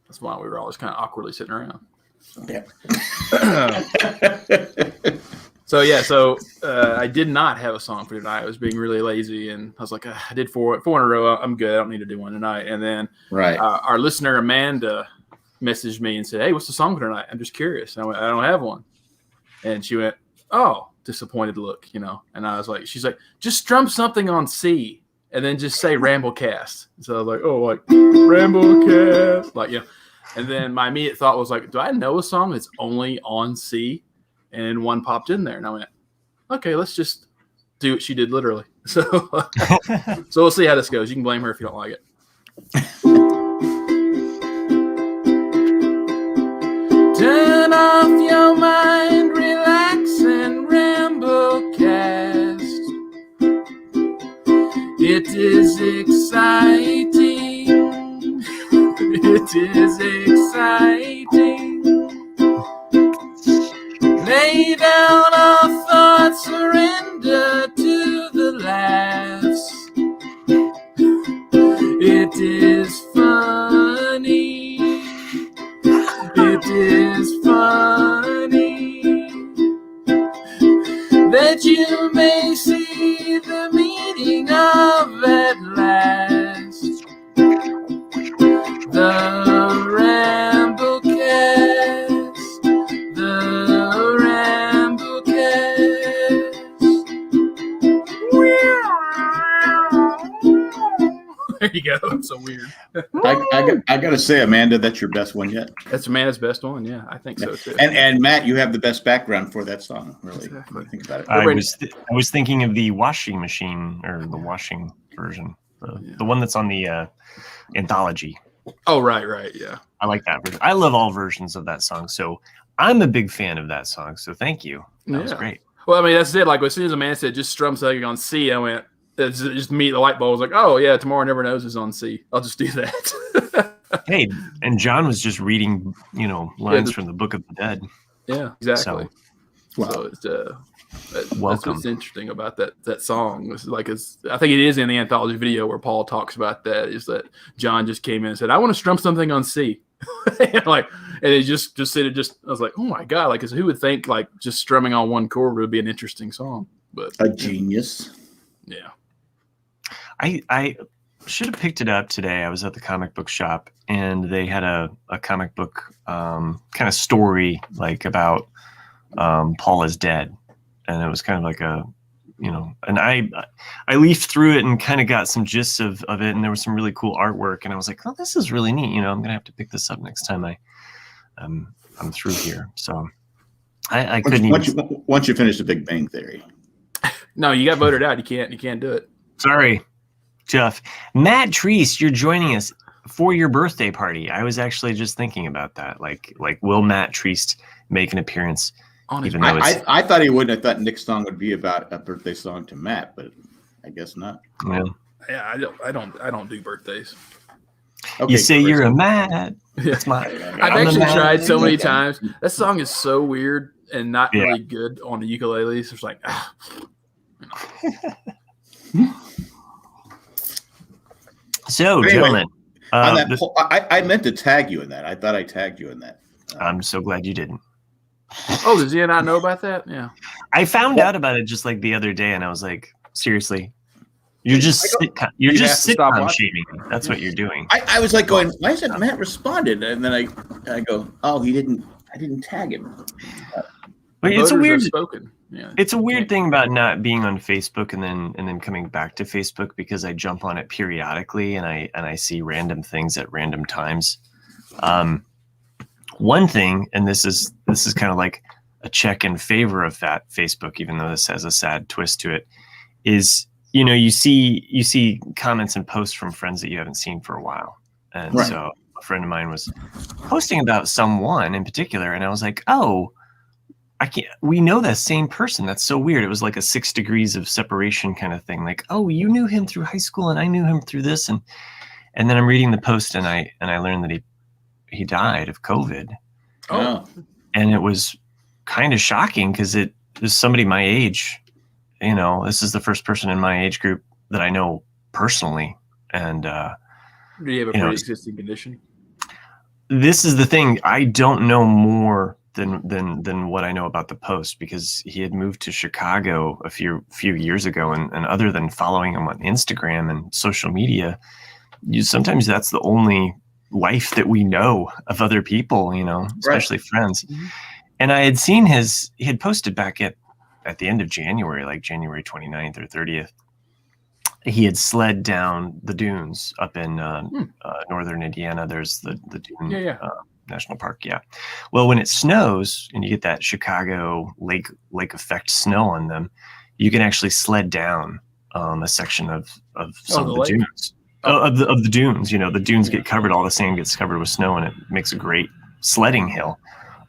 That's why we were always kind of awkwardly sitting around. Yeah. So I did not have a song for tonight. I was being really lazy, and I was like, I did four in a row. I'm good. I don't need to do one tonight. And then our listener Amanda messaged me and said, "Hey, what's the song for tonight? I'm just curious." And I went, "I don't have one." And she went, "Oh," disappointed look, And I was like, she's like, "Just strum something on C, and then just say Ramblecast." So I was like, "Oh, like Ramblecast," like And then my immediate thought was like, "Do I know a song that's only on C?" And one popped in there, and I went, "Okay, let's just do what she did literally." So we'll see how this goes. You can blame her if you don't like it. Turn off your mind, relax, and Ramblecast. It is exciting. It is exciting. Lay down our thoughts, surrender to the laughs. It is funny. It is funny that you may see the meaning of at last. The Ramblecast. The Ramblecast. There you go. It's so weird. I got to say, Amanda, that's your best one yet. That's Amanda's best one. Yeah, I think so too. And Matt, you have the best background for that song. Really, exactly. Think about it. I was thinking of the washing machine or the washing version, the one that's on the anthology. Oh, right, yeah. I like that version. I love all versions of that song, so I'm a big fan of that song. So thank you. That was great. Well, I mean, that's it. Like as soon as Amanda said just strum something on C, I went. It's just me. The light bulb was like, "Oh yeah, Tomorrow Never Knows" is on C. I'll just do that. Hey, and John was just reading, lines from the Book of the Dead. Yeah, exactly. So that's what's interesting about that song. It's like I think it is in the anthology video where Paul talks about that. Is that John just came in and said, "I want to strum something on C," and it just said it. Just I was like, "Oh my god!" Like, who would think like just strumming on one chord would be an interesting song? But a genius. Yeah. I should have picked it up today. I was at the comic book shop and they had a comic book kind of story like about Paul is dead. And it was kind of like and I leafed through it and kind of got some gists of it. And there was some really cool artwork. And I was like, oh, this is really neat. I'm going to have to pick this up next time I'm through here. So I couldn't once you finish The Big Bang Theory. No, you got voted out. You can't do it. Sorry. Tough. Matt Treese, you're joining us for your birthday party. I was actually just thinking about that. Like will Matt Treese make an appearance? Even though I thought he wouldn't. I thought Nick's song would be about a birthday song to Matt, but I guess not. Yeah, I don't do birthdays. Okay, you say you're a Matt. That's my. I've actually tried so many times. That song is so weird and not really good on the ukulele. So it's like. So, anyway, gentlemen, I meant to tag you in that. I thought I tagged you in that. I'm so glad you didn't. Oh, does he not know about that? Yeah, I found out about it just like the other day, and I was like, seriously, you're just sitcom shaming me. That's what you're doing. I was like going, why isn't Matt responded? And then I go, oh, I didn't tag him. But it's a weird spoken. Yeah, it's a weird thing about not being on Facebook and then coming back to Facebook because I jump on it periodically and I see random things at random times. One thing, and this is kind of like a check in favor of that Facebook, even though this has a sad twist to it, is you see comments and posts from friends that you haven't seen for a while, and so a friend of mine was posting about someone in particular, and I was like, oh. We know that same person. That's so weird. It was like a 6 degrees of separation kind of thing. Like, oh, you knew him through high school and I knew him through this. And then I'm reading the post and I learned that he died of COVID. Oh. And it was kind of shocking because it was somebody my age. This is the first person in my age group that I know personally. And do you have a pre-existing condition? this is the thing. I don't know more than what I know about the Post, because he had moved to Chicago a few years ago, and other than following him on Instagram and social media, sometimes that's the only life that we know of other people, especially friends. Mm-hmm. And I had seen he had posted back at the end of January, like January 29th or 30th. He had sled down the dunes up in northern Indiana. There's the Dune National Park. Yeah. Well, when it snows and you get that Chicago lake effect snow on them, you can actually sled down a section of some of the dunes. Of the dunes. The dunes get covered, all the sand gets covered with snow, and it makes a great sledding hill,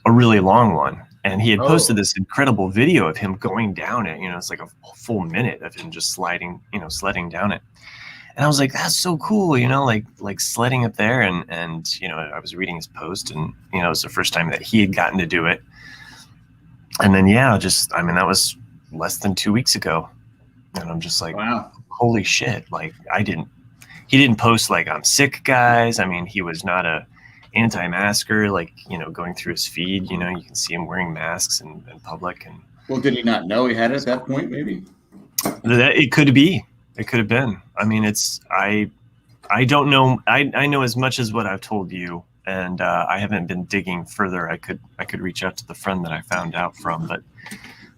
a really long one. And he had posted this incredible video of him going down it. It's like a full minute of him just sledding down it. And I was like, that's so cool, like sledding up there. And I was reading his post, and, it was the first time that he had gotten to do it. And then, that was less than 2 weeks ago. And I'm just like, wow, holy shit. Like, he didn't post like, I'm sick, guys. I mean, he was not a anti-masker, like, going through his feed, you can see him wearing masks in public. And well, did he not know he had it at that point? Maybe it could have been. I mean, I don't know. I know as much as what I've told you, and I haven't been digging further. I could reach out to the friend that I found out from, but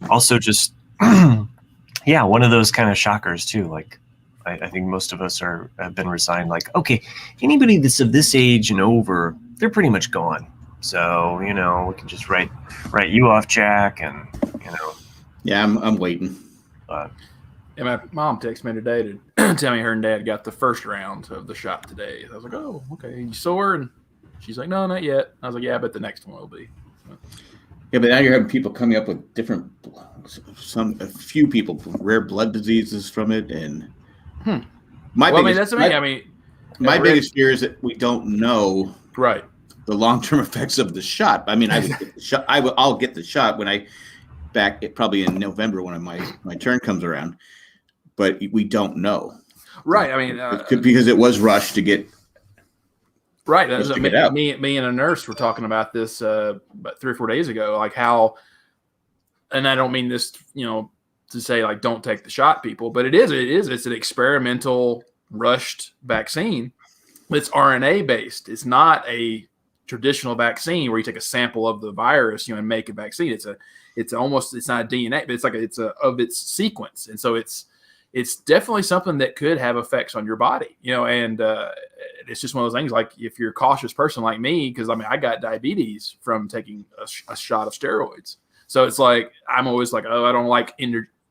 also just one of those kind of shockers too. Like, I think most of us have been resigned. Like, okay, anybody that's of this age and over, they're pretty much gone. So, we can just write you off, Jack, and Yeah, I'm waiting. And my mom texted me today to tell me her and dad got the first round of the shot today. I was like, oh, okay. You sore? And she's like, no, not yet. I was like, yeah, but the next one will be. Yeah, but now you're having people coming up with a few people with rare blood diseases from it, and my biggest biggest fear is that we don't know the long-term effects of the shot. I mean, I'll get the shot when probably in November when my turn comes around, but we don't know. Right. I mean, because it was rushed to get. Right. Me and a nurse were talking about this about 3 or 4 days ago, like how, and I don't mean this, to say like don't take the shot, people, but it's an experimental rushed vaccine. It's RNA based. It's not a traditional vaccine where you take a sample of the virus, and make a vaccine. It's not a DNA, but it's of its sequence, and so it's definitely something that could have effects on your body, and it's just one of those things. Like if you're a cautious person like me, because I got diabetes from taking a shot of steroids, so it's like I'm always like, oh, I don't like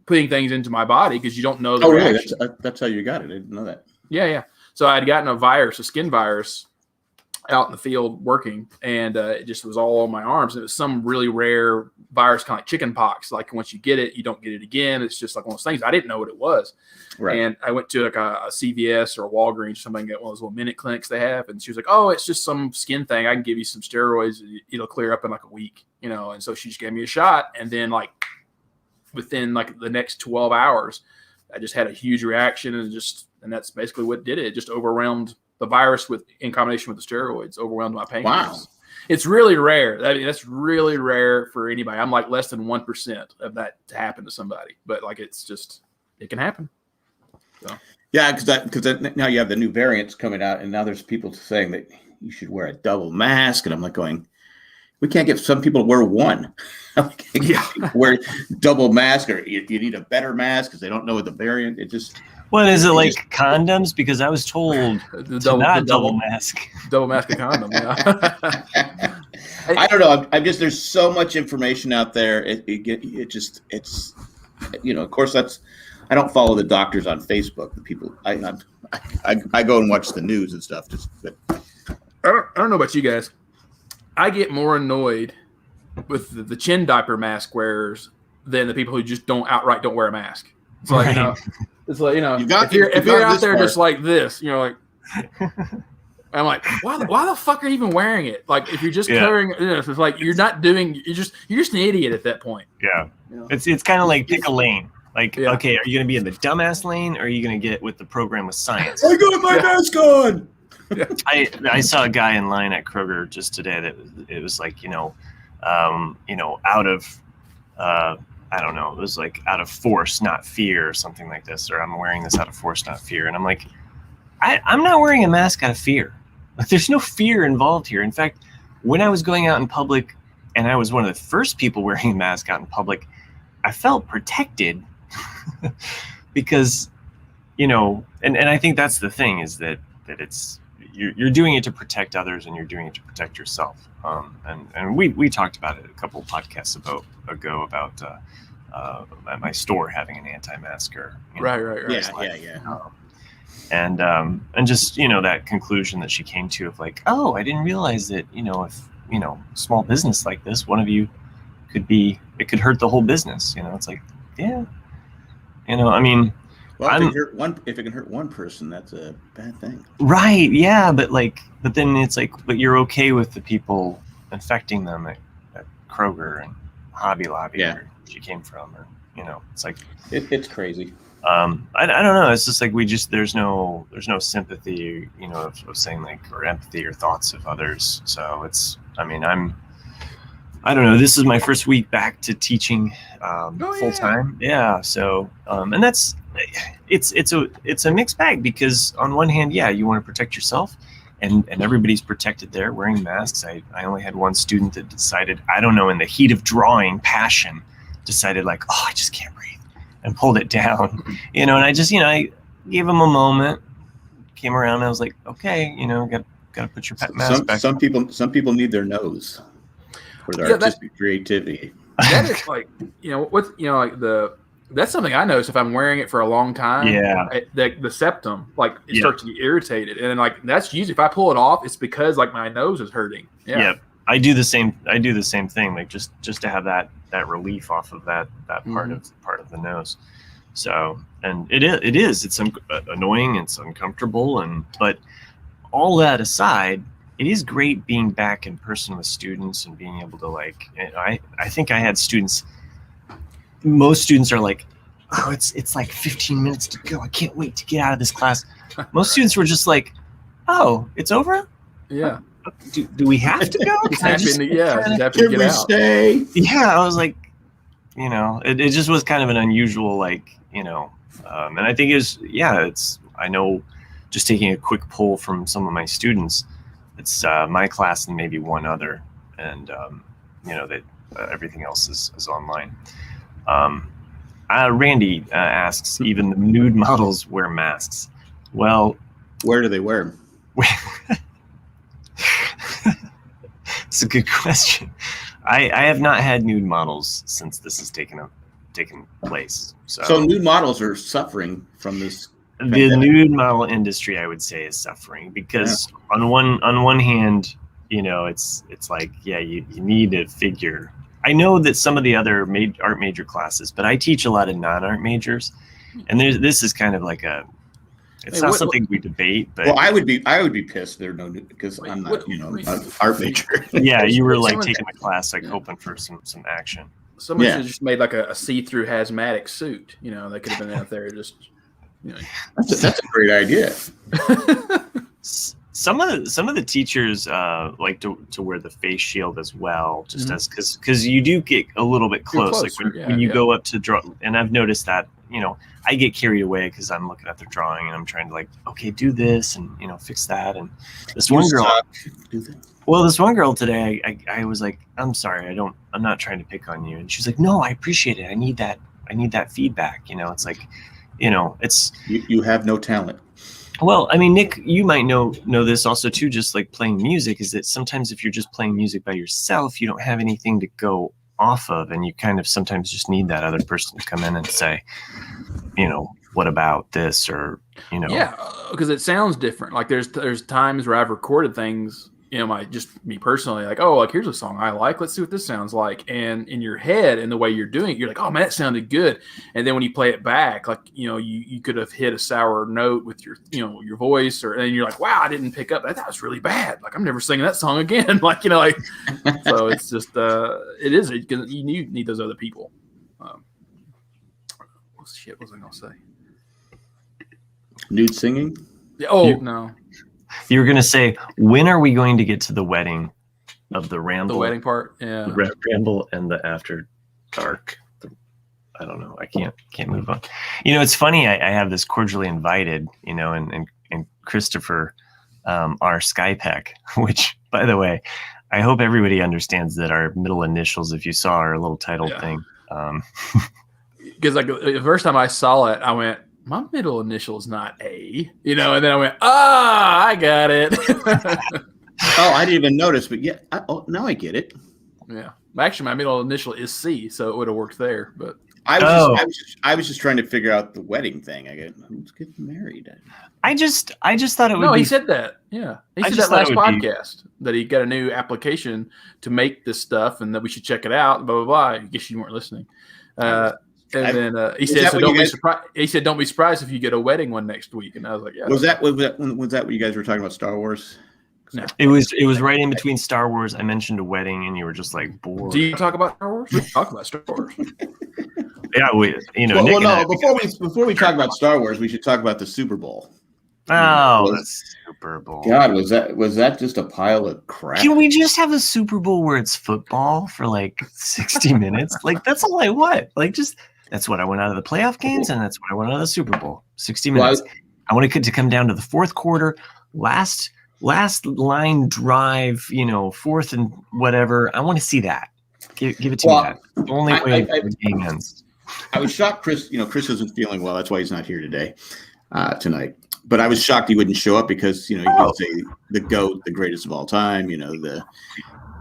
putting things into my body because you don't know the reaction. Really? That's how you got it. I didn't know that. Yeah. So I'd gotten a skin virus, out in the field working, and it just was all on my arms. It was some really rare virus, kind of like chicken pox. Like once you get it, you don't get it again. It's just like one of those things. I didn't know what it was. Right. And I went to like a CVS or a Walgreens or something, and get one of those little minute clinics they have. And she was like, oh, it's just some skin thing. I can give you some steroids. It'll clear up in like a week, And so she just gave me a shot. And then like within like the next 12 hours, I just had a huge reaction, and that's basically what did it. It just overwhelmed the virus in combination with the steroids, overwhelmed my pancreas. Wow. It's really rare. I mean, that's really rare for anybody. I'm like less than 1% of that to happen to somebody, but like it can happen. So. Yeah, because now you have the new variants coming out, and now there's people saying that you should wear a double mask, and I'm like going, we can't get some people to wear one. Wear double mask, or you need a better mask because they don't know what the variant. It just. What is it like condoms? Because I was told double mask. Double mask of condom. Yeah. I don't know. I'm just there's so much information out there. It's of course I don't follow the doctors on Facebook. The people I go and watch the news and stuff. I don't know about you guys. I get more annoyed with the chin diaper mask wearers than the people who just don't wear a mask. It's like, it's like, if you're out there just like this, like, I'm like, why the fuck are you even wearing it? Like, if you're just covering this, it's like, you're just an idiot at that point. Yeah. It's kind of like pick a lane. Like, okay, are you going to be in the dumbass lane, or are you going to get with the program with science? I got my mask on. I saw a guy in line at Kroger just today that it was like, out of, I don't know, it was like out of force, not fear, or something like this, or I'm wearing this out of force, not fear. And I'm like, I'm not wearing a mask out of fear. Like, there's no fear involved here. In fact, when I was going out in public and I was one of the first people wearing a mask out in public, I felt protected because, and I think that's the thing, is that it's, you're doing it to protect others and you're doing it to protect yourself. And we talked about it a couple of podcasts ago about at my store having an anti-masker. Right. Yeah. And just, that conclusion that she came to of like, oh, I didn't realize that, if, small business like this, one of you it could hurt the whole business. It's like, yeah, I mean, well, if it can hurt one person, that's a bad thing. Right. Yeah. But then it's like, but you're okay with the people infecting them at Kroger and Hobby Lobby, where she came from, or, it's like, it's crazy. I don't know. It's just like, there's no sympathy, of saying like, or empathy or thoughts of others. So I don't know. This is my first week back to teaching full time. Yeah. So, and that's, it's a mixed bag, because on one hand, you want to protect yourself, and everybody's protected there wearing masks. I only had one student that decided, I don't know, in the heat of drawing passion, decided like, oh, I just can't breathe, and pulled it down, and I just, I gave him a moment, came around, and I was like, okay, got to put your mask back. Some people need their nose for their artistic creativity. That is like, that's something I notice if I'm wearing it for a long time. Yeah. The septum, it starts to get irritated. And then that's usually, if I pull it off, it's because my nose is hurting. Yeah. Yeah. I do the same thing, like just to have that relief off of that part of the nose. So, and it's annoying, it's uncomfortable, but all that aside, it is great being back in person with students and being able to I think I had students, most students are like, oh, it's like 15 minutes to go, I can't wait to get out of this class. Most students were just like, oh, it's over? Yeah. Do we have to go? Can we stay? Yeah, I was like, it just was kind of an unusual, and I think I know, just taking a quick poll from some of my students, it's my class and maybe one other, and that everything else is online. Randy asks, even the nude models wear masks. Well, where do they wear them? It's a good question. I have not had nude models since this has taken place. So nude models are suffering from this. The nude model industry, I would say, is suffering because on one hand, it's like, you need a figure. I know that some of the other art major classes, but I teach a lot of non-art majors, and this is kind of like it's not something we debate. But I would be pissed there because I'm not an art major. Yeah, you were taking a class hoping for some action. Someone should have just made a see-through hazmatic suit. They could have been out there just. That's a great idea. Some of the teachers like to wear the face shield as well, just as because you do get a little bit close. When you go up to draw, and I've noticed that I get carried away because I'm looking at their drawing and I'm trying to okay, do this and fix that. And this one girl, this one girl today, I was like, I'm sorry, I'm not trying to pick on you, and she's like, no, I appreciate it. I need that feedback. It's like. It's you have no talent. Well, I mean, Nick, you might know this also too, just like playing music, is that sometimes if you're just playing music by yourself, you don't have anything to go off of, and you kind of sometimes just need that other person to come in and say, what about this, or Yeah, because it sounds different. There's times where I've recorded things, me personally, here's a song I like. Let's see what this sounds like. And in your head and the way you're doing it, you're like, oh man, that sounded good. And then when you play it back, you could have hit a sour note with your voice, and you're like, wow, I didn't pick up that. That was really bad. I'm never singing that song again. So it's just, it is, because you need those other people. What was I going to say? Nude singing? Oh, no. You were going to say, when are we going to get to the wedding of the ramble? The wedding part, yeah. The ramble and the after dark. I don't know. I can't move on. It's funny. I have this cordially invited, and Christopher, our Skypack, which, by the way, I hope everybody understands that our middle initials, if you saw our little title thing. Because the first time I saw it, I went, my middle initial is not A, and then I went, I got it. Oh, I didn't even notice, but yeah, now I get it. Yeah, actually, my middle initial is C, so it would have worked there. But I was just trying to figure out the wedding thing. I go, who's getting married? I just thought it would. No, he said that. Yeah, he said that last podcast that he got a new application to make this stuff, and that we should check it out. Blah blah blah. I guess you weren't listening. Then he said, "So don't be surprised." He said, "Don't be surprised if you get a wedding one next week." And I was like, "Yeah." Was that when you guys were talking about Star Wars? No. It was right in between Star Wars. I mentioned a wedding, and you were just like bored. Do you talk about Star Wars? We talk about Star Wars. Yeah, before we talk about Star Wars, we should talk about the Super Bowl. Oh, the Super Bowl! God, was that just a pile of crap? Can we just have a Super Bowl where it's football for like 60 minutes? Like that's all I want. Like that's what I want out of the playoff games, and that's what I want out of the Super Bowl. 60 minutes. Well, I want it to come down to the fourth quarter, last line drive, fourth and whatever. I want to see that. Give it to me. That. The only way the game ends. I was shocked, Chris. Chris isn't feeling well. That's why he's not here tonight. But I was shocked he wouldn't show up because you can say the GOAT, the greatest of all time.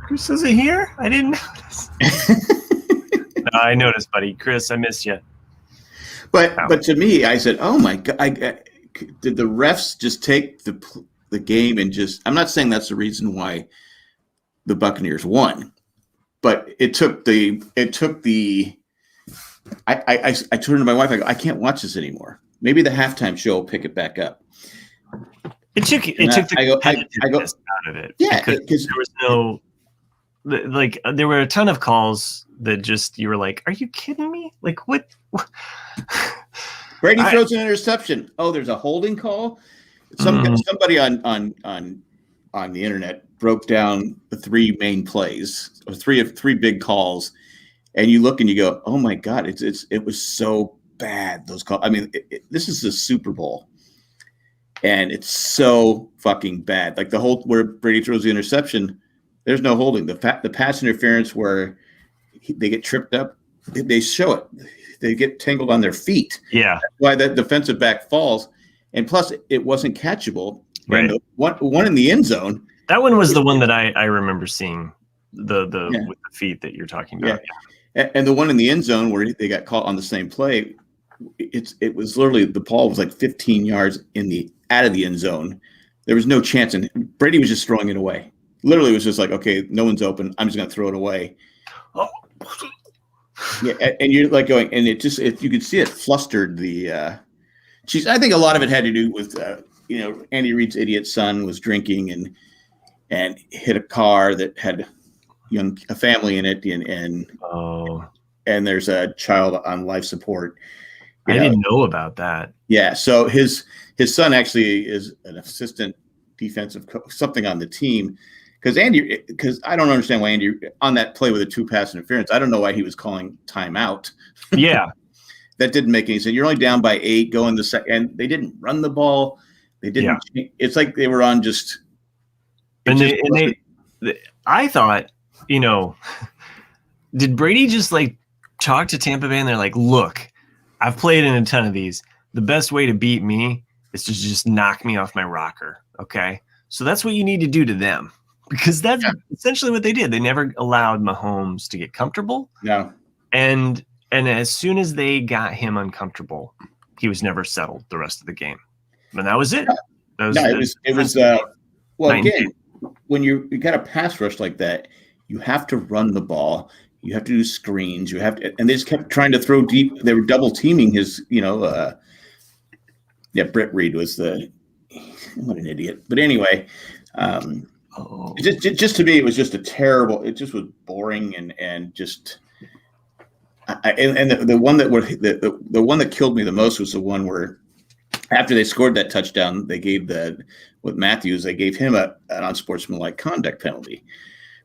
Chris isn't here. I didn't notice. No, I noticed, buddy. Chris, I missed you. But to me, I said, "Oh my God!" Did the refs just take the game and just? I'm not saying that's the reason why the Buccaneers won, but it took the. I turned to my wife. I go, I can't watch this anymore. Maybe the halftime show will pick it back up. It took the competitiveness out of it. Yeah, because there was no. There were a ton of calls that just you were like, "Are you kidding me? Like what?" Brady throws an interception. Oh, there's a holding call. Somebody on the internet broke down the three main plays, or three big calls, and you look and you go, "Oh my God, it was so bad." Those calls. I mean, this is the Super Bowl, and it's so fucking bad. Like the whole where Brady throws the interception. There's no holding. The pass interference where they get tripped up, they show it. They get tangled on their feet. Yeah. That's why that defensive back falls. And plus, it wasn't catchable. Right. And one in the end zone. That one was the one that I remember seeing with the feet that you're talking about. Yeah. And the one in the end zone where they got caught on the same play, it was literally the ball was like 15 yards out of the end zone. There was no chance, and Brady was just throwing it away. Literally, it was just like, okay, no one's open. I'm just going to throw it away. Oh. Yeah, and you're like going, and it just, you could see it flustered the chiefs. I think a lot of it had to do with, Andy Reid's idiot son was drinking and hit a car that had a family in it, and there's a child on life support. I didn't know about that. Yeah, so his son actually is an assistant defensive coach, something on the team. Because I don't understand why Andy, on that play with a 2-pass interference, I don't know why he was calling timeout. Yeah. That didn't make any sense. You're only down by 8 going the second, and they didn't run the ball. They didn't. Yeah. It's like they were on just. I thought, did Brady just like talk to Tampa Bay and they're like, look, I've played in a ton of these. The best way to beat me is to just knock me off my rocker. Okay. So that's what you need to do to them. Because that's essentially what they did. They never allowed Mahomes to get comfortable. No. And as soon as they got him uncomfortable, he was never settled the rest of the game. And that was it. Again, when you got a pass rush like that, you have to run the ball. You have to do screens. You have to, and they just kept trying to throw deep. They were double teaming his, Britt Reed was what an idiot. But anyway, just to me, it was just a terrible. It just was boring and just. The one that the one that killed me the most was the one where after they scored that touchdown, they gave with Matthews, they gave him an unsportsmanlike conduct penalty.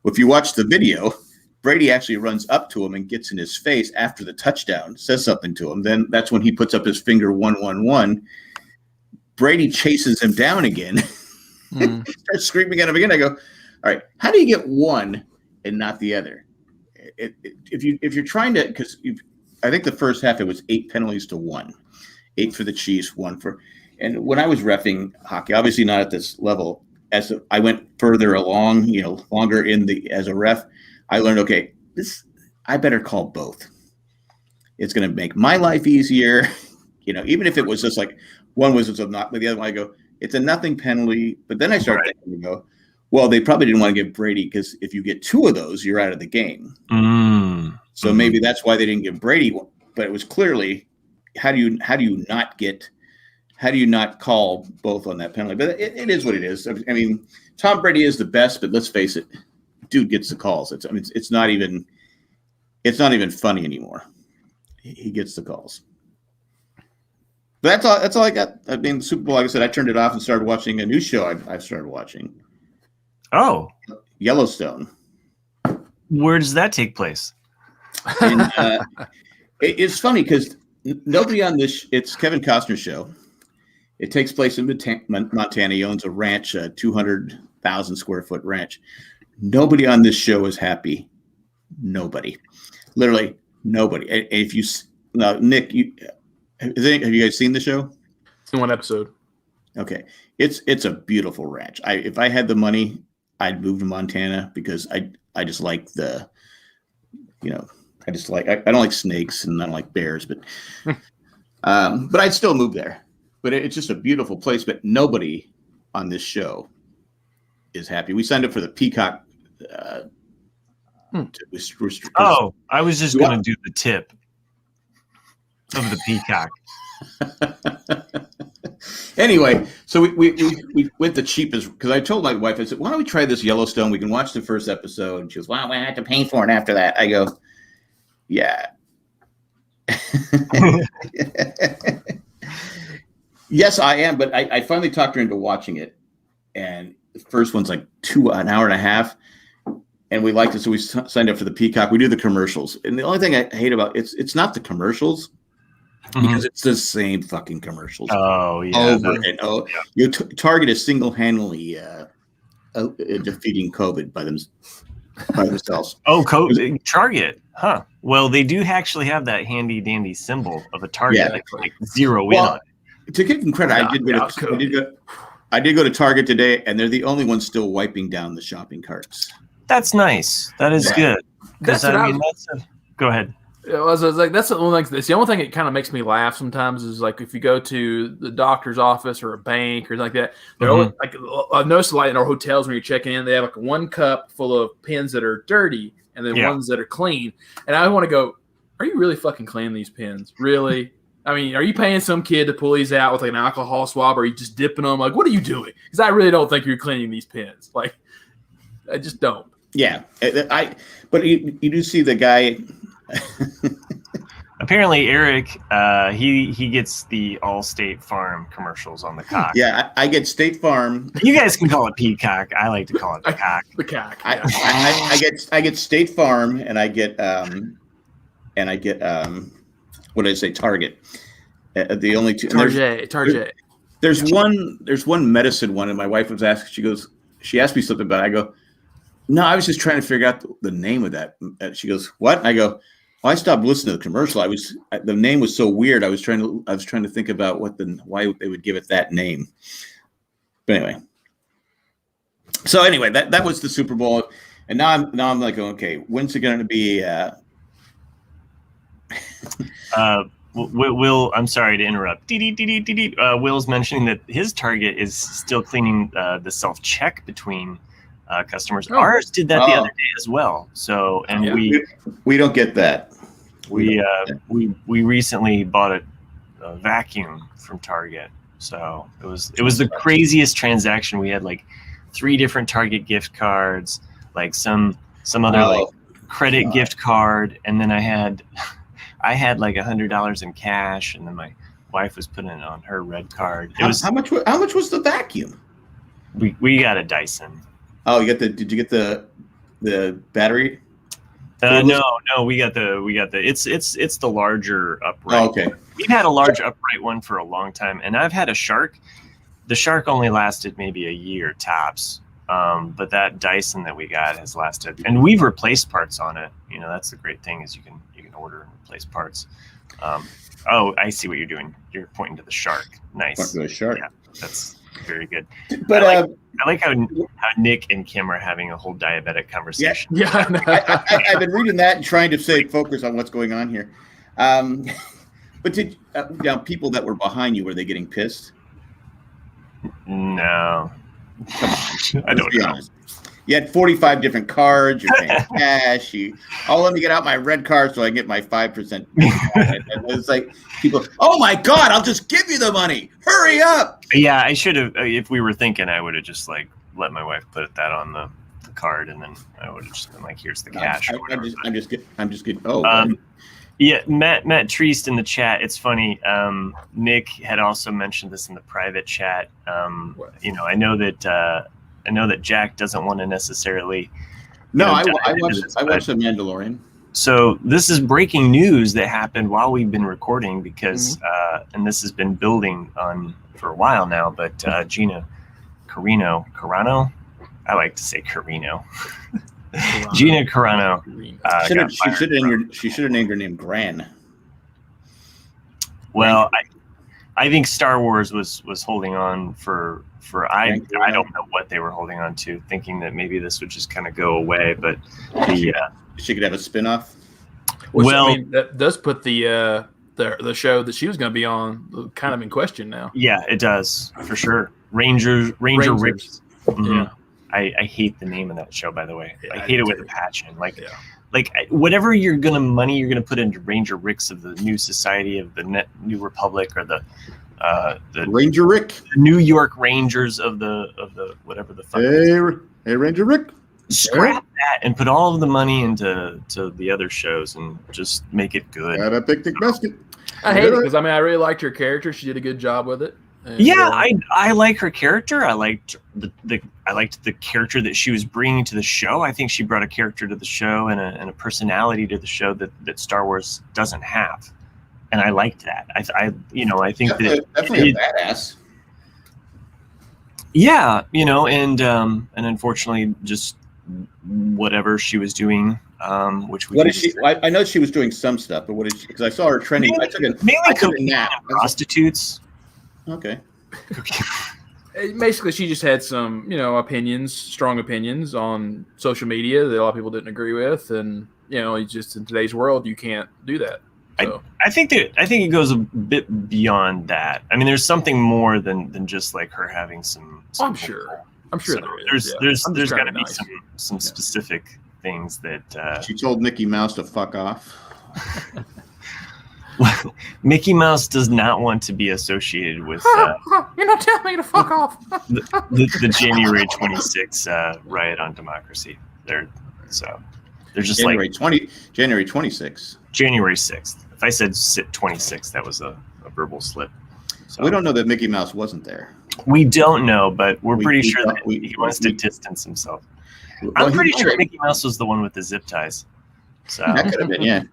Well, if you watch the video, Brady actually runs up to him and gets in his face after the touchdown, says something to him. Then that's when he puts up his finger 1-1-1. Brady chases him down again, starts screaming at him again. I go, all right, how do you get one and not the other? If you're trying to, because I think the first half it was 8 penalties to 1, 8 for the Chiefs, 1 for. And when I was reffing hockey, obviously not at this level, as I went further along, longer as a ref, I learned, okay, I better call both. It's going to make my life easier. Even if it was just like one was just not, but the other one, I go, it's a nothing penalty. But then I started thinking, well, they probably didn't want to give Brady because if you get 2 of those, you're out of the game. So maybe that's why they didn't give Brady one. But it was clearly, how do you not call both on that penalty? But it is what it is. I mean, Tom Brady is the best, but let's face it, dude gets the calls. It's not even funny anymore. He gets the calls. But that's all I got. I mean, the Super Bowl, like I said, I turned it off and started watching a new show I've started watching. Oh. Yellowstone. Where does that take place? And, it's funny because nobody on this, it's Kevin Costner's show. It takes place in Montana. He owns a ranch, a 200,000 square foot ranch. Nobody on this show is happy. Nobody. Literally nobody. And if you, Nick, have you guys seen the show? It's in one episode. Okay. It's a beautiful ranch. If I had the money, I'd move to Montana because I just like I don't like snakes and I don't like bears, but I'd still move there. But it's just a beautiful place. But nobody on this show is happy. We signed up for the Peacock. I was just going to do the tip of the Peacock. Anyway, so we went the cheapest because I told my wife, I said, why don't we try this Yellowstone? We can watch the first episode. And she goes, well, we have to pay for it after that. I go, yeah. Yes, I am. But I finally talked her into watching it. And the first one's like an hour and a half. And we liked it. So we signed up for the Peacock. We do the commercials. And the only thing I hate about it's not the commercials. Because it's the same fucking commercials. Oh, yeah. Over and over. Yeah. Target is single-handedly defeating COVID by themselves. Oh, COVID, Target. Huh. Well, they do actually have that handy-dandy symbol of a Target like zero in on it. To give them credit, I did go to Target today, and they're the only ones still wiping down the shopping carts. That's nice. That is good. Go ahead. I was like, that's the only thing. It's the only thing that kind of makes me laugh sometimes is like if you go to the doctor's office or a bank or something like that. They're always, like I've noticed a lot in our hotels when you're checking in, they have like one cup full of pens that are dirty and then ones that are clean. And I want to go, are you really fucking cleaning these pens? Really? I mean, are you paying some kid to pull these out with like an alcohol swab, or are you just dipping them? Like, what are you doing? Because I really don't think you're cleaning these pens. Like, I just don't. Yeah, but you do see the guy. Apparently, Eric, he gets the Allstate Farm commercials on the cock. Yeah, I get State Farm. You guys can call it Peacock. I like to call it the cock. The cock. Yeah. I get State Farm, and I get what did I say? Target. The only two. Target. There's one medicine one, and my wife was asking. She asked me something about it. I go, no, I was just trying to figure out the name of that. She goes, what? And I go, well, I stopped listening to the commercial. The name was so weird. I was trying to think about why they would give it that name. But anyway. So anyway, that was the Super Bowl, and now I'm like, okay, when's it going to be? Will, I'm sorry to interrupt. Will's mentioning that his Target is still cleaning the self-check between customers. Ours did that the other day as well. So, and we don't get that. We recently bought a vacuum from Target. So it was the craziest transaction. We had like 3 different Target gift cards, like some other like credit gift card, and then I had like $100 in cash, and then my wife was putting it on her red card. How much was the vacuum? We got a Dyson. Oh, did you get the battery? No, we got the it's the larger upright. Oh, okay. We've had a large upright one for a long time, and I've had a Shark. The Shark only lasted maybe a year tops, but that Dyson that we got has lasted, and we've replaced parts on it. That's the great thing is you can order and replace parts. Oh, I see what you're doing. You're pointing to the Shark. Nice. Pointing to the Shark. Yeah, that's very good. But I like how Nick and Kim are having a whole diabetic conversation. Yeah. I've been reading that and trying to stay focused on what's going on here. But did people that were behind you, were they getting pissed? No. I don't know. Honest. You had 45 different cards. You're paying cash. Let me get out my red card so I can get my 5%. And it's like people, oh my God, I'll just give you the money. Hurry up. Yeah, I should have. If we were thinking, I would have just let my wife put that on the card, and then I would have just been like, "Here's the cash." I'm just kidding. Oh. Yeah, Matt Treist in the chat. It's funny. Nick had also mentioned this in the private chat. I know that Jack doesn't want to necessarily. No, I watched The Mandalorian. So this is breaking news that happened while we've been recording because, and this has been building on for a while now. But Gina Carano, I like to say Carino. Gina Carano. She should have named her name Gran. Well, I think Star Wars was holding on for I don't know what they were holding on to, thinking that maybe this would just kind of go away. But she could have a spinoff. That does put the show that she was going to be on kind of in question now. Yeah, it does for sure. Ranger Ricks. Mm-hmm. Yeah. I hate the name of that show, by the way. Yeah, I hate it with a passion. Whatever you're gonna put into Ranger Ricks of the New Society of the New Republic or the Ranger Rick, the New York Rangers of the whatever the fuck. Hey, Ranger Rick. Scrap that and put all of the money into the other shows and just make it good. Got a picnic basket. I hate it because I really liked her character. She did a good job with it. And, I like her character. I liked the character that she was bringing to the show. I think she brought a character to the show and a personality to the show that Star Wars doesn't have, and I liked that. I think that definitely a badass. Yeah, and unfortunately, just whatever she was doing. What is she? I know she was doing some stuff, but what is she? Because I saw her trending. I took a nap. Prostitutes. Okay. Basically, she just had some, strong opinions on social media that a lot of people didn't agree with, and just in today's world, you can't do that. So. I think it goes a bit beyond that. I mean, there's something more than just like her having some. I'm sure there's got to be some specific things that she told Mickey Mouse to fuck off. Mickey Mouse does not want to be associated with. You're not telling me to fuck off. the January 26th riot on democracy. They're just January 26th. January 6th. If I said 26th, that was a verbal slip. So, we don't know that Mickey Mouse wasn't there. We don't know, but we're pretty sure that he wants to distance himself. I'm pretty sure Mickey Mouse was the one with the zip ties. So. That could have been, yeah.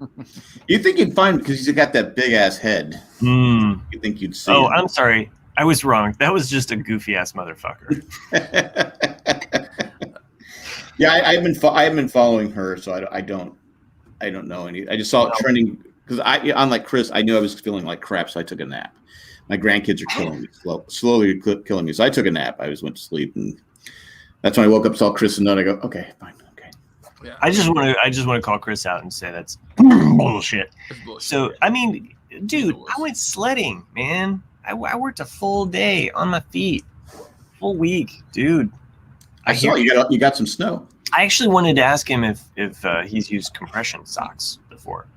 You think you'd find because he's got that big ass head. You think you'd see? Oh, him. I'm sorry, I was wrong. That was just a goofy ass motherfucker. Yeah, I've been following her, so I don't know any. I just saw it trending because unlike Chris, I knew I was feeling like crap, so I took a nap. My grandkids are killing me, slowly killing me. So I took a nap. I just went to sleep, and that's when I woke up, saw Chris, and then I go, okay, fine. Yeah. I just want to call Chris out and say that's bullshit. So I mean, dude, I went sledding, man. I worked a full day on my feet, full week, dude. I saw you got some snow. I actually wanted to ask him if he's used compression socks before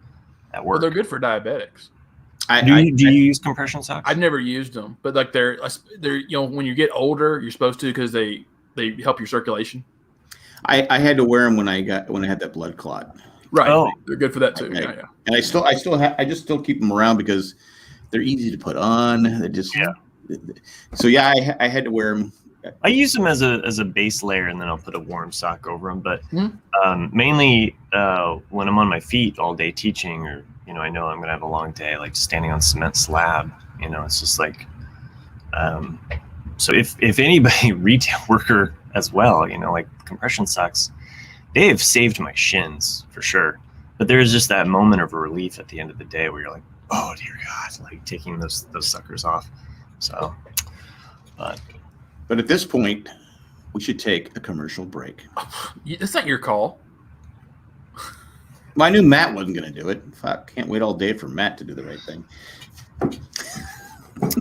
at work. Well, they're good for diabetics. Do you use compression socks? I've never used them, but like they're when you get older, you're supposed to because they help your circulation. I had to wear them when I had that blood clot. Right. Oh, they're good for that too. Yeah. And I just still keep them around because they're easy to put on. They're just So yeah, I had to wear them. I use them as a base layer, and then I'll put a warm sock over them. But mainly when I'm on my feet all day teaching, or I know I'm gonna have a long day, like standing on cement slab. It's just like. So if anybody, retail worker as well, like compression socks, they have saved my shins for sure. But there's just that moment of relief at the end of the day where you're like, oh dear God, like taking those suckers off. So, but at this point, we should take a commercial break. It's not your call. Well, I knew Matt wasn't going to do it. Fuck, can't wait all day for Matt to do the right thing.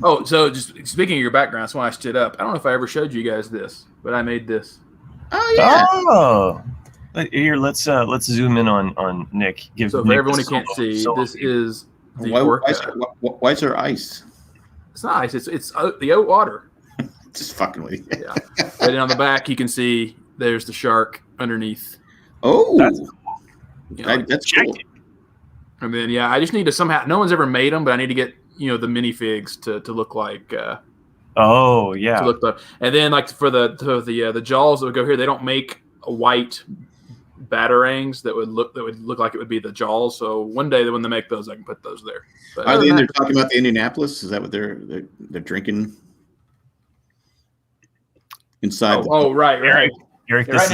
Oh, so just speaking of your background, that's why I stood up. I don't know if I ever showed you guys this, but I made this. Oh yeah. Oh, here let's zoom in on Nick. So for everyone who can't see, this is the orca. Why is there ice? It's not ice. It's the oat water. Just fucking with you. Yeah. And on the back, you can see there's the shark underneath. Oh, that's cool. And then I just need to somehow. No one's ever made them, but I need to get the minifigs to look like. Oh yeah. To look and then like for the jaws that would go here, they don't make a white batarangs that would look like it would be the jaws. So one day when they make those, I can put those there. But are they in there talking about the Indianapolis? Is that what they're drinking inside? Right. Eric, right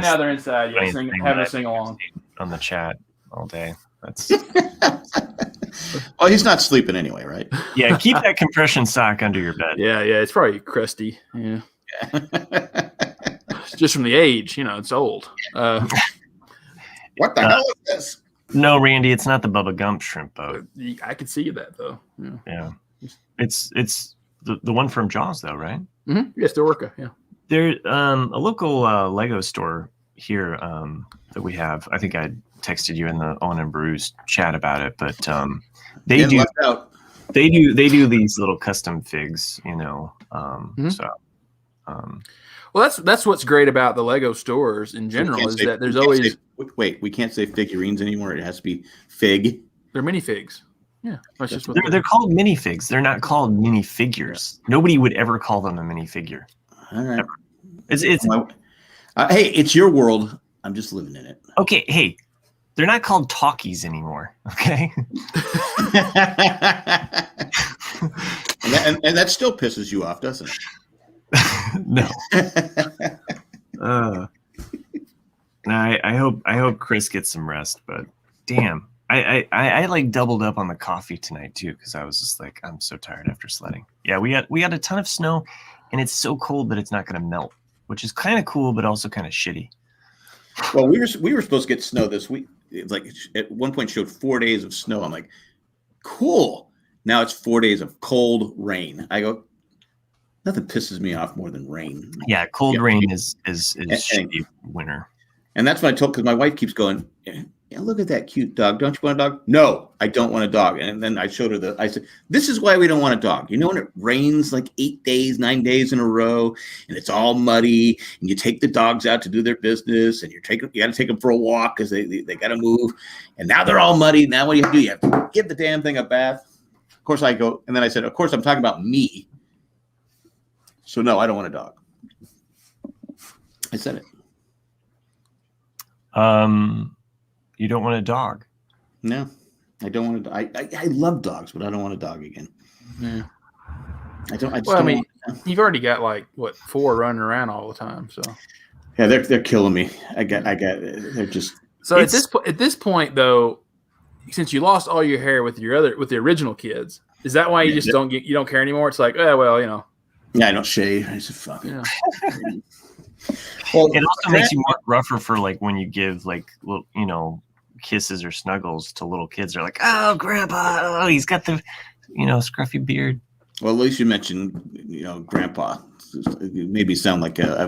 now they're inside. Yeah, having a sing along on the chat all day. That's. Well, he's not sleeping anyway, right? Yeah, keep that compression sock under your bed. Yeah, it's probably crusty. Yeah. Just from the age, it's old. What the hell is this? No, Randy, it's not the Bubba Gump shrimp boat. I could see that though. Yeah. It's the one from Jaws though, right? Mm-hmm. Yes, the orca. Yeah. There's a local Lego store here that we have. I think I texted you in the Owen and Bruce chat about it, but they do these little custom figs, So well, that's what's great about the Lego stores in general is that there's always we can't say figurines anymore. It has to be fig. They're minifigs. Yeah, that's just what they're called minifigs. They're not called minifigures. Nobody would ever call them a minifigure. All right. Ever. It's hey, it's your world. I'm just living in it. Okay, hey, they're not called talkies anymore. Okay. and that still pisses you off, doesn't it? No. I hope Chris gets some rest, but damn, I like doubled up on the coffee tonight too because I was just like I'm so tired after sledding. Yeah, we had a ton of snow, and it's so cold that it's not going to melt, which is kind of cool, but also kind of shitty. Well, we were supposed to get snow this week. It's like at one point showed 4 days of snow. I'm like, cool. Now it's 4 days of cold rain. I go, nothing pisses me off more than rain. Yeah, cold rain is shitty winter. And that's what I told because my wife keeps going, yeah, look at that cute dog. Don't you want a dog? No, I don't want a dog. And then I showed her I said, this is why we don't want a dog. When it rains like 8 days, 9 days in a row, and it's all muddy, and you take the dogs out to do their business, and you got to take them for a walk because they got to move. And now they're all muddy. Now what do? You have to give the damn thing a bath. Of course I go, and then I said, of course I'm talking about me. So no, I don't want a dog. I said it. You don't want a dog? No, I don't want to. I love dogs, but I don't want a dog again. Yeah. You've already got like 4 running around all the time. So yeah, they're killing me. They're just. So at this point though, since you lost all your hair with the original kids, is that why you just don't care anymore? It's like, well, Yeah, I don't shave. I just fuck. Yeah. Well, it also makes you more rougher for like when you give like little, kisses or snuggles to little kids. They're like, oh, grandpa, he's got the, scruffy beard. Well, at least you mentioned, grandpa. It made me sound like I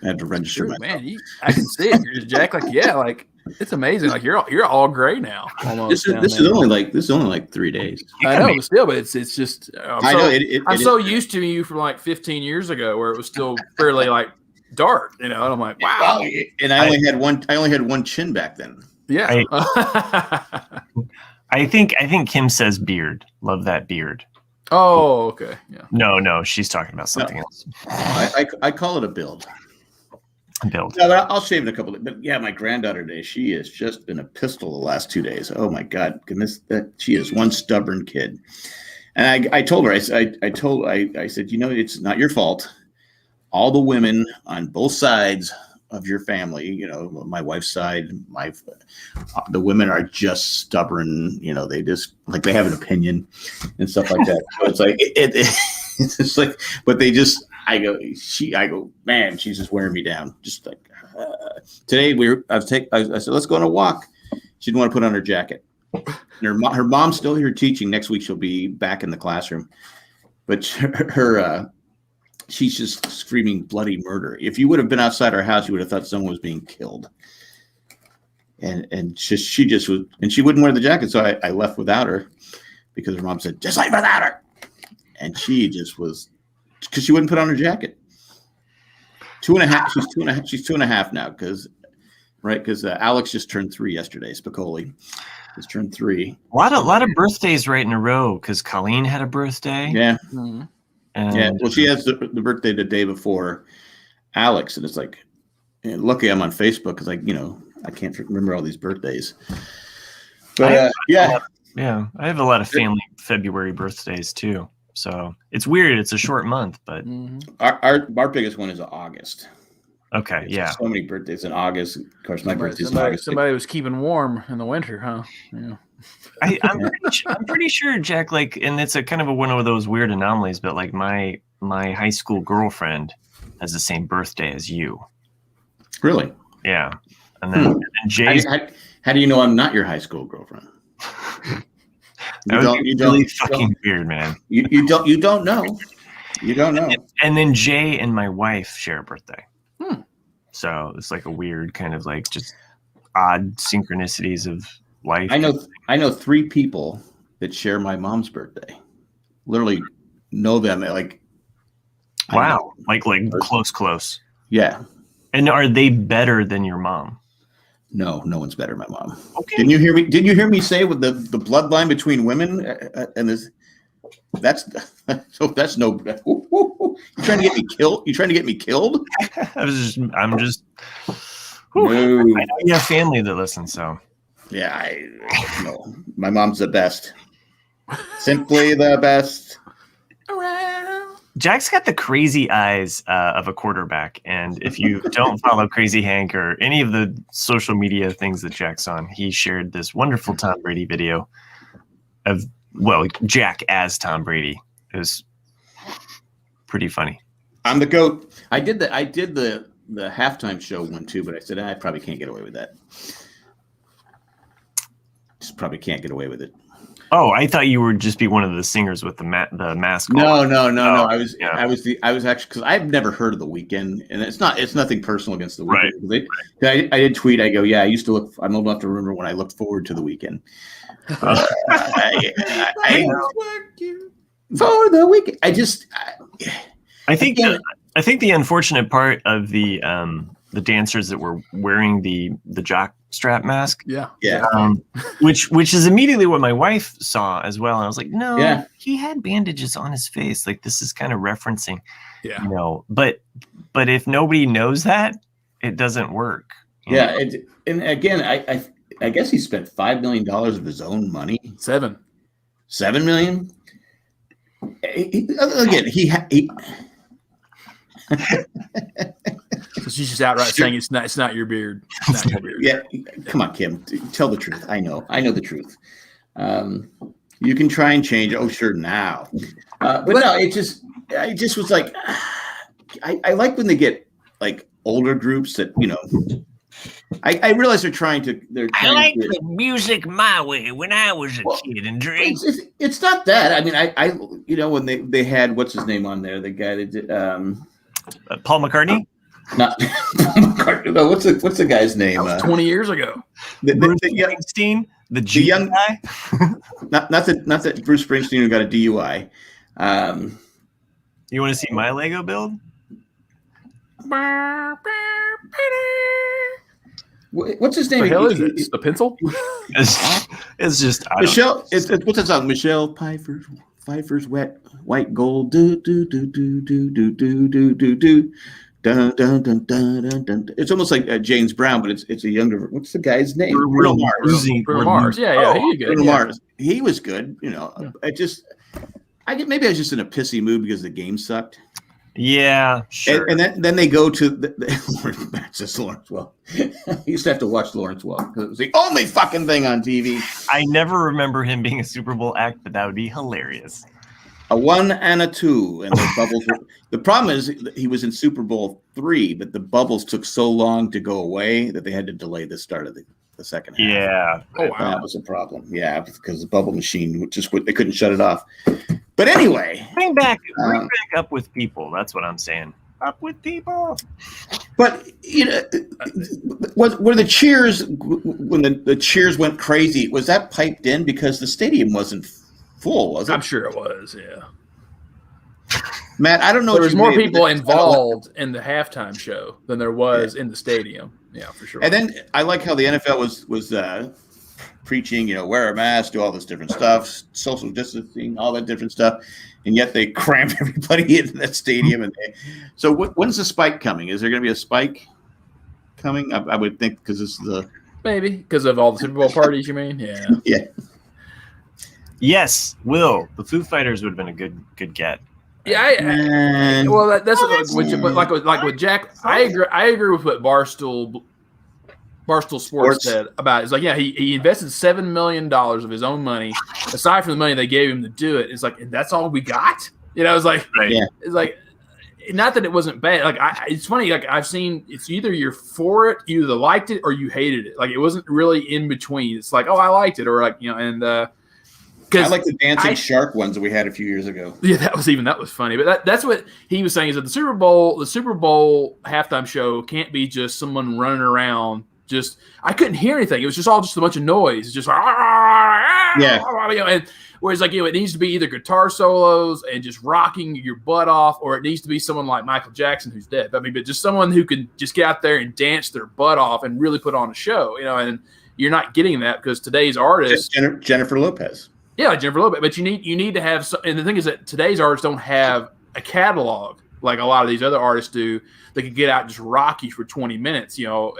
had to register. True, man, I can see it. You're just Jack, like it's amazing. Like you're all gray now. This is only like 3 days. I know, but still, but it's just. I'm so used to you from like 15 years ago, where it was still fairly like dark, and I'm like, wow. And I only had one chin back then. Yeah. I think Kim says beard. Love that beard. Oh, okay. Yeah. No, she's talking about something else. I call it a build. Build. No, but I'll shave it a couple of. But yeah, my granddaughter today, she has just been a pistol the last 2 days. Oh my God, goodness, she is one stubborn kid. And I told her, I said, it's not your fault. All the women on both sides of your family, my wife's side, the women are just stubborn. They just like they have an opinion and stuff like that. So it's like it's just like, but they just. I go, man, she's just wearing me down. Just like today, I said, let's go on a walk. She didn't want to put on her jacket. And her mom's still here teaching. Next week she'll be back in the classroom, but she's just screaming bloody murder. If you would have been outside our house, you would have thought someone was being killed. And she just was, and she wouldn't wear the jacket, so I left without her because her mom said, just leave without her, and she just was. Because she wouldn't put on her jacket. 2.5. She's 2.5 now. Because Alex just turned 3 yesterday. Spicoli just turned 3. A lot of birthdays right in a row. Because Colleen had a birthday. Yeah. Mm-hmm. Yeah. Well, she has the birthday the day before Alex, and it's like, lucky I'm on Facebook because I can't remember all these birthdays. But yeah, I have a lot of family February birthdays too. So it's weird. It's a short month, but our biggest one is August. Okay, yeah. So many birthdays in August. Of course, my birthday's in August. Somebody was keeping warm in the winter, huh? Yeah. I'm pretty sure, Jack. Like, and it's a kind of one of those weird anomalies, but like my high school girlfriend has the same birthday as you. Really? Yeah. And then Jay. How do you know I'm not your high school girlfriend? You don't fucking weird, man. You don't know. You don't know. And then Jay and my wife share a birthday. So it's like a weird kind of like just odd synchronicities of life. I know 3 people that share my mom's birthday. Literally know them like. Wow, like close. Yeah. And are they better than your mom? No one's better than my mom. Okay. Didn't you hear me say with the bloodline between women and this? That's no. You trying to get me killed? You trying to get me killed? I'm just. No. I know you have family that listen, so. Yeah, no. My mom's the best. Simply the best. Jack's got the crazy eyes of a quarterback, and if you don't follow Crazy Hank or any of the social media things that Jack's on, he shared this wonderful Tom Brady video of Jack as Tom Brady. It was pretty funny. I'm the GOAT. I did the halftime show one too, but I said I probably can't get away with that. Just probably can't get away with it. Oh, I thought you would just be one of the singers with the mask. No. I was actually, because I've never heard of The Weeknd, and it's nothing personal against The Weeknd. Right. I did tweet. I go, yeah, I'm old enough to remember when I looked forward to The Weeknd. For The Weeknd. I think the unfortunate part of the dancers that were wearing the jock strap mask. Yeah. Which is immediately what my wife saw as well. And I was like, no, he had bandages on his face. Like, this is kind of referencing, but if nobody knows that, it doesn't work. Yeah. And again, I guess he spent $5 million of his own money. $7 million. So she's just outright saying it's not your beard. It's not your beard. Yeah, come on, Kim. Tell the truth. I know the truth. You can try and change. Oh, sure, now. But no, I just was like, I like when they get like older groups that I realize they're trying to. I like the music my way when I was a kid and drink. It's not that. I mean, I when they had what's his name on there, the guy that did Paul McCartney. Not Paul McCartney. No, what's the guy's name? That was 20 years ago. Bruce Springsteen, the young guy. not that Bruce Springsteen who got a DUI. You want to see my Lego build? What's his name? What the hell is it? It's the pencil? It's just Michelle. What's that song? Michelle Pfeiffer's White Gold. Do do do do do do do do do do. Dun, dun, dun, dun, dun, dun. It's almost like James Brown, but it's a younger. What's the guy's name? Bruno Mars. Yeah, he was good. Bruno Mars. He was good. You know, maybe I was just in a pissy mood because the game sucked. Yeah, sure. And then they go to Lawrence Welk. I used to have to watch Lawrence Welk because it was the only fucking thing on TV. I never remember him being a Super Bowl act, but that would be hilarious. A 1 and a 2, and the bubbles. The problem is he was in Super Bowl 3, but the bubbles took so long to go away that they had to delay the start of the second half. Yeah, that was a problem. Yeah, because the bubble machine they couldn't shut it off. But anyway, bring back up with people. That's what I'm saying. Up with people. But you know, were the cheers when the cheers went crazy? Was that piped in because the stadium wasn't full? Was it? I'm sure it was. Yeah. Matt, I don't know. There was more people involved in the halftime show than there was in the stadium. Yeah, for sure. And then I like how the NFL was preaching, you know, wear a mask, do all this different stuff, social distancing, all that different stuff, and yet they crammed everybody into that stadium. So when's the spike coming? Is there going to be a spike coming? I would think because this is maybe because of all the Super Bowl parties. You mean? Yeah. Yeah. Yes, Will. The Foo Fighters would have been a good get. Yeah, well, that's like with Jack. I agree with what Barstool Sports said about it. It's like, yeah, he invested $7 million of his own money, aside from the money they gave him to do it. It's like, and that's all we got. You know, it's like, it's like, not that it wasn't bad. Like, it's funny. Like, I've seen it's either you're for it, you either liked it or you hated it. Like, it wasn't really in between. It's like, oh, I liked it, or like, you know, and I like the dancing shark ones that we had a few years ago. Yeah, that was funny. But that's what he was saying is that the Super Bowl halftime show can't be just someone running around. Just I couldn't hear anything. It was just all a bunch of noise. It's just like, you know, and whereas like, you know, it needs to be either guitar solos and just rocking your butt off, or it needs to be someone like Michael Jackson who's dead. I mean, but just someone who can just get out there and dance their butt off and really put on a show, you know. And you're not getting that because today's artists, Jennifer Lopez. Yeah, Jennifer Lopez. But you need to have some, and the thing is that today's artists don't have a catalog like a lot of these other artists do. They can get out and just rock you for 20 minutes, you know,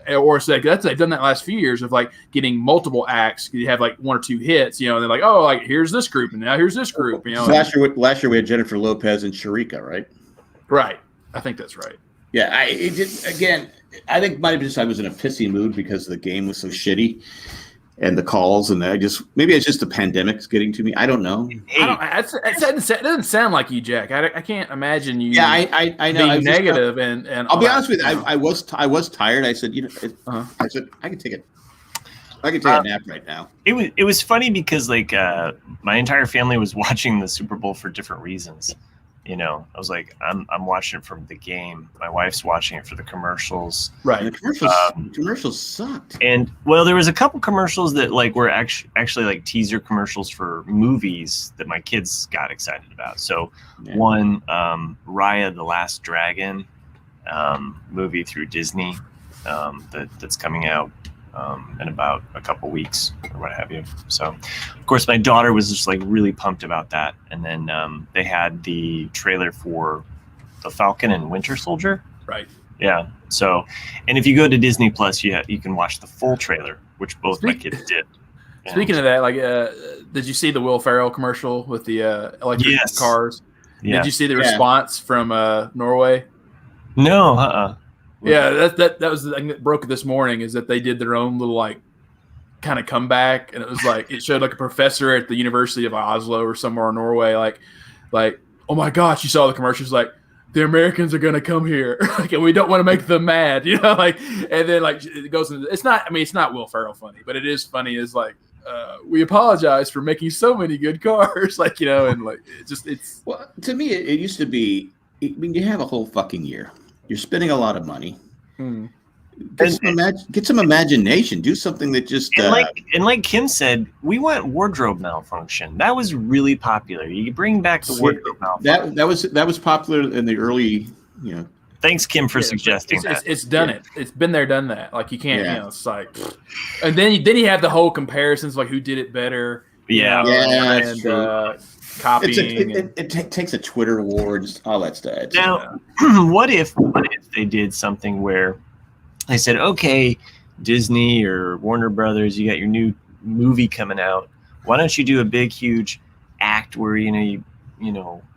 or it's like they've done that last few years of like getting multiple acts. You have like one or two hits, you know, and they're like, oh, like here's this group, and now here's this group, you know. Last year we had Jennifer Lopez and Sharika, right? Right, I think that's right. Yeah, I think might have just I was in a pissy mood because the game was so shitty. And the calls, and maybe it's just the pandemic's getting to me. I don't know. It doesn't sound like you, Jack. I can't imagine you. Yeah, I know. Being negative, and I'll be honest with you. I was tired. I said, you know, I said I could take it. I could take a nap right now. It was funny because like my entire family was watching the Super Bowl for different reasons. You know, I was like, I'm watching it for the game. My wife's watching it for the commercials. Right. And the commercials sucked. And well, there was a couple commercials that like were actually like teaser commercials for movies that my kids got excited about. So one, Raya the Last Dragon movie through Disney that's coming out in about a couple weeks or what have you. So, of course, my daughter was just like really pumped about that. And then they had the trailer for The Falcon and Winter Soldier. Right. Yeah. So, and if you go to Disney Plus, you can watch the full trailer, which both my kids did. Speaking of that, like, did you see the Will Ferrell commercial with the electric cars? Yeah. Did you see the response from Norway? No. Yeah, that was the thing that broke this morning is that they did their own little like kind of comeback, and it was like it showed like a professor at the University of Oslo or somewhere in Norway, like oh my gosh, you saw the commercials like the Americans are gonna come here, like, and we don't want to make them mad, you know, like, and then like it goes into it's not Will Ferrell funny, but it is funny is like we apologize for making so many good cars, like, you know, and like it's well to me it used to be. I mean, you have a whole fucking year. You're spending a lot of money. Get some imagination. Do something that just and like Kim said, we want wardrobe malfunction. That was really popular. You bring back the wardrobe malfunction. That was popular in the early Thanks, Kim, for suggesting that. It's done it. It's been there, done that. Like you can't, it's like, and then you have the whole comparisons, like who did it better. That's true. Copying. It takes a Twitter war, just all that stuff. Now, what if they did something where they said, okay, Disney or Warner Brothers, you got your new movie coming out. Why don't you do a big, huge act where you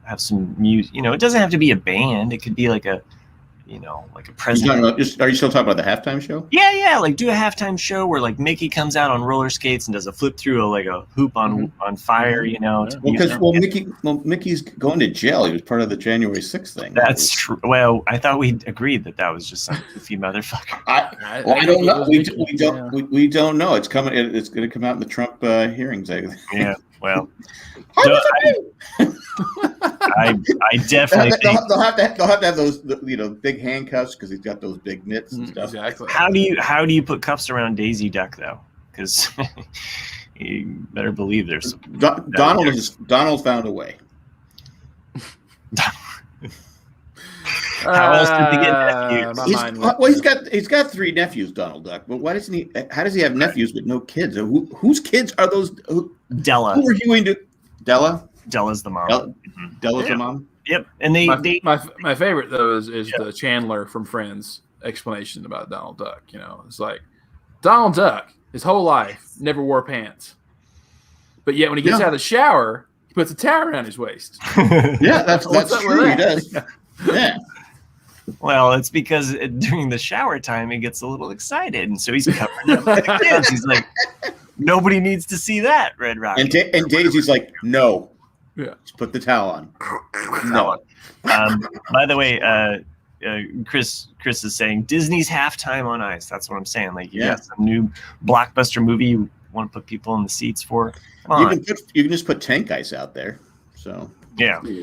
have some music? It doesn't have to be a band. It could be like a president. Are you still talking about the halftime show? Yeah. Like do a halftime show where like Mickey comes out on roller skates and does a flip through a hoop on fire. Mickey's going to jail. He was part of the January 6th thing. That's true. Well, I thought we agreed that was just some goofy motherfucker. I don't know. We don't know. It's coming. It's going to come out in the Trump hearings. Yeah. Well. I definitely they'll have to have those big handcuffs because he's got those big mitts and stuff. Exactly. How do you put cuffs around Daisy Duck though? Because you better believe there's Donald found a way. How else did he get nephews? He's got 3 nephews, Donald Duck. But why doesn't he? How does he have nephews with no kids? Whose kids are those? Della. Who are you into? Della. Della's the mom. Della's the mom. Yep. And my favorite though is the Chandler from Friends explanation about Donald Duck. It's like Donald Duck, his whole life never wore pants, but yet when he gets out of the shower, he puts a towel around his waist. Yeah, that's true. He does. Yeah. Well, it's because during the shower time he gets a little excited, and so he's covering up the kids. He's like, nobody needs to see that, Red Rocket. And Daisy's like, no. Yeah, just put the towel on. No. By the way, Chris is saying Disney's halftime on ice. That's what I'm saying. Like, you got some new blockbuster movie you want to put people in the seats for. You can just put tank ice out there. So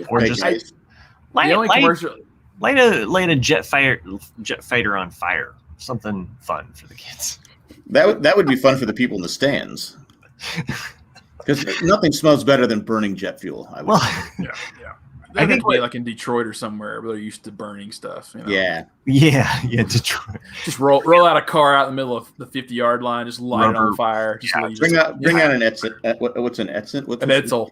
or just light a jet fighter on fire. Something fun for the kids. That would be fun for the people in the stands. Because nothing smells better than burning jet fuel. I think like in Detroit or somewhere where they're used to burning stuff. Yeah, Detroit. Just roll out a car out in the middle of the 50-yard line, just light it on fire. Just bring out an Etzel. What's an Etzel? An Etzel.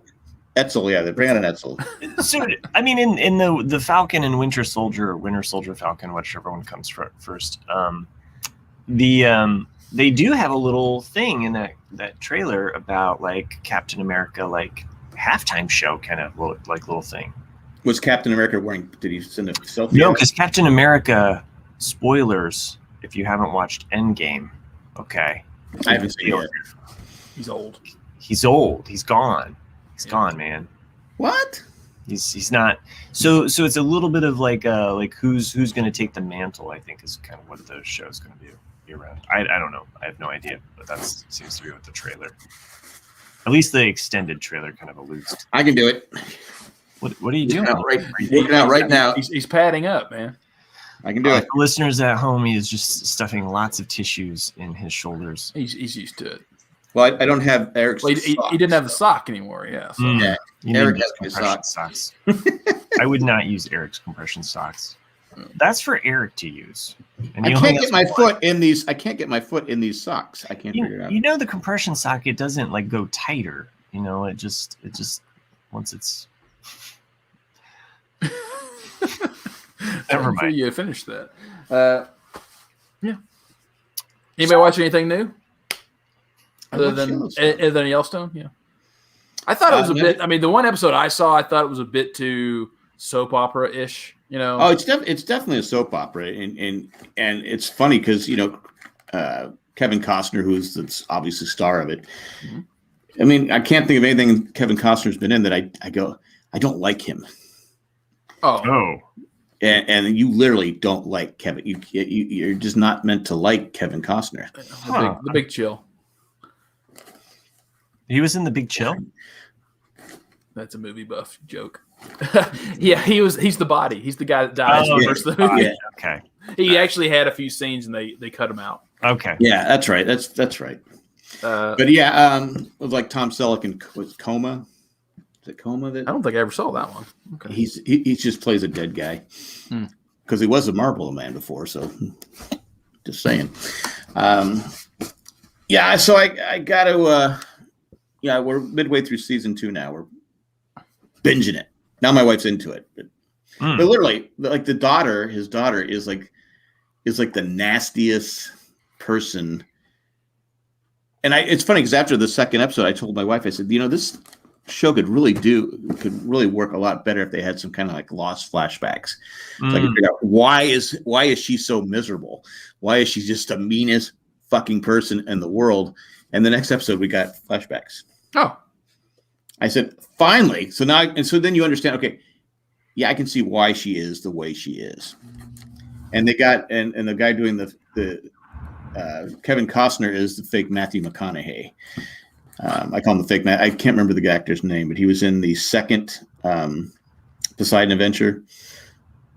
Etzel, yeah. They bring out an Etzel. So, I mean, in the Falcon and Winter Soldier Falcon, whichever one comes first. They do have a little thing in that trailer about like Captain America, like halftime show kind of little thing. Was Captain America wearing? Did he send a selfie? No, because Captain America. Spoilers if you haven't watched Endgame. Okay, I haven't seen it. He's old. He's old. He's gone. He's gone, man. What? He's not. So it's a little bit of like who's going to take the mantle. I think is kind of what the show's going to be around. I don't know. I have no idea, but that seems to be what the trailer. At least the extended trailer kind of alludes to. I can do it. What are you doing? Working out right now. He's padding up, man. I can do it. For listeners at home, he is just stuffing lots of tissues in his shoulders. He's used to it. Well, I don't have Eric's. Well, he didn't have the sock anymore. Yeah. So. Yeah. Eric has compression socks. I would not use Eric's compression socks. That's for Eric to use. And I can't get my foot in these. I can't get my foot in these socks. I can't figure it out. The compression sock, it doesn't like go tighter. It just once it's. Never mind. You finished that. Yeah. Anybody watch anything new? Other than Yellowstone? Yeah. I thought it was a bit. I mean, the one episode I saw, I thought it was a bit too soap opera-ish. Oh, it's definitely a soap opera, and it's funny because Kevin Costner, who's the obviously star of it. Mm-hmm. I mean, I can't think of anything Kevin Costner's been in that I go, I don't like him. Oh. And you literally don't like Kevin. You're just not meant to like Kevin Costner. The Big Chill. He was in The Big Chill. That's a movie buff joke. Yeah, he's the body. He's the guy that dies in the first of the movie. Yeah. Okay. He actually had a few scenes and they cut him out. Okay. Yeah, that's right. That's right. But yeah, it was like Tom Selleck in Coma. Is it Coma? I don't think I ever saw that one. Okay. He just plays a dead guy. because he was a Marlboro Man before. So just saying. Yeah, so I got to. Yeah, we're midway through season 2 now. We're binging it. Now my wife's into it, but literally, like his daughter is like the nastiest person. And it's funny because after the second episode, I told my wife, I said, this show could really work a lot better if they had some kind of like lost flashbacks. So I could figure out why is she so miserable? Why is she just the meanest fucking person in the world? And the next episode, we got flashbacks. Oh. I said, finally. So then you understand, okay, yeah, I can see why she is the way she is. And they got, and the guy doing the Kevin Costner is the fake Matthew McConaughey. I call him the fake I can't remember the actor's name, but he was in the second Poseidon Adventure,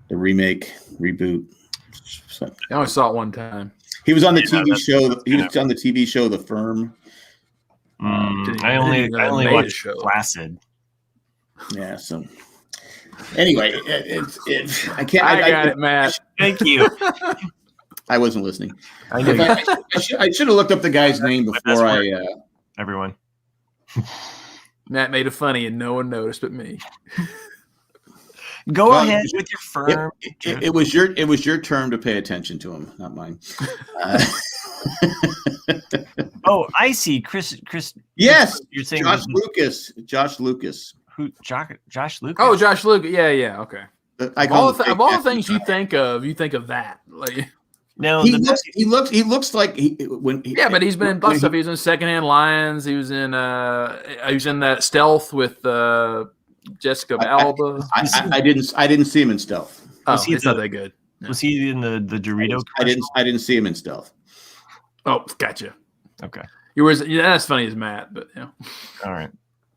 the reboot. So, I only saw it one time. He was on the TV show. He was on the TV show The Firm. I only watched Placid. Yeah. So anyway, I can't. I got it, Matt. Thank you. I wasn't listening. I knew I should have looked up the guy's name before everyone. Matt made it funny and no one noticed but me. Go ahead with your firm. It was your turn to pay attention to him, not mine. Oh, I see. Chris. Yes, you're saying Josh Lucas. Who? Josh Lucas. Oh, Josh Lucas. Yeah. Okay. Of all the things you think of that. Like, no, he looks like but he's been in lots of stuff. He was in Secondhand Lions. He was in that Stealth with Jessica Alba. I didn't see him in Stealth. Oh, it's not that good. No. Was he in the Dorito? I didn't see him in Stealth. Oh, gotcha. Okay. That's funny as Matt, but All right.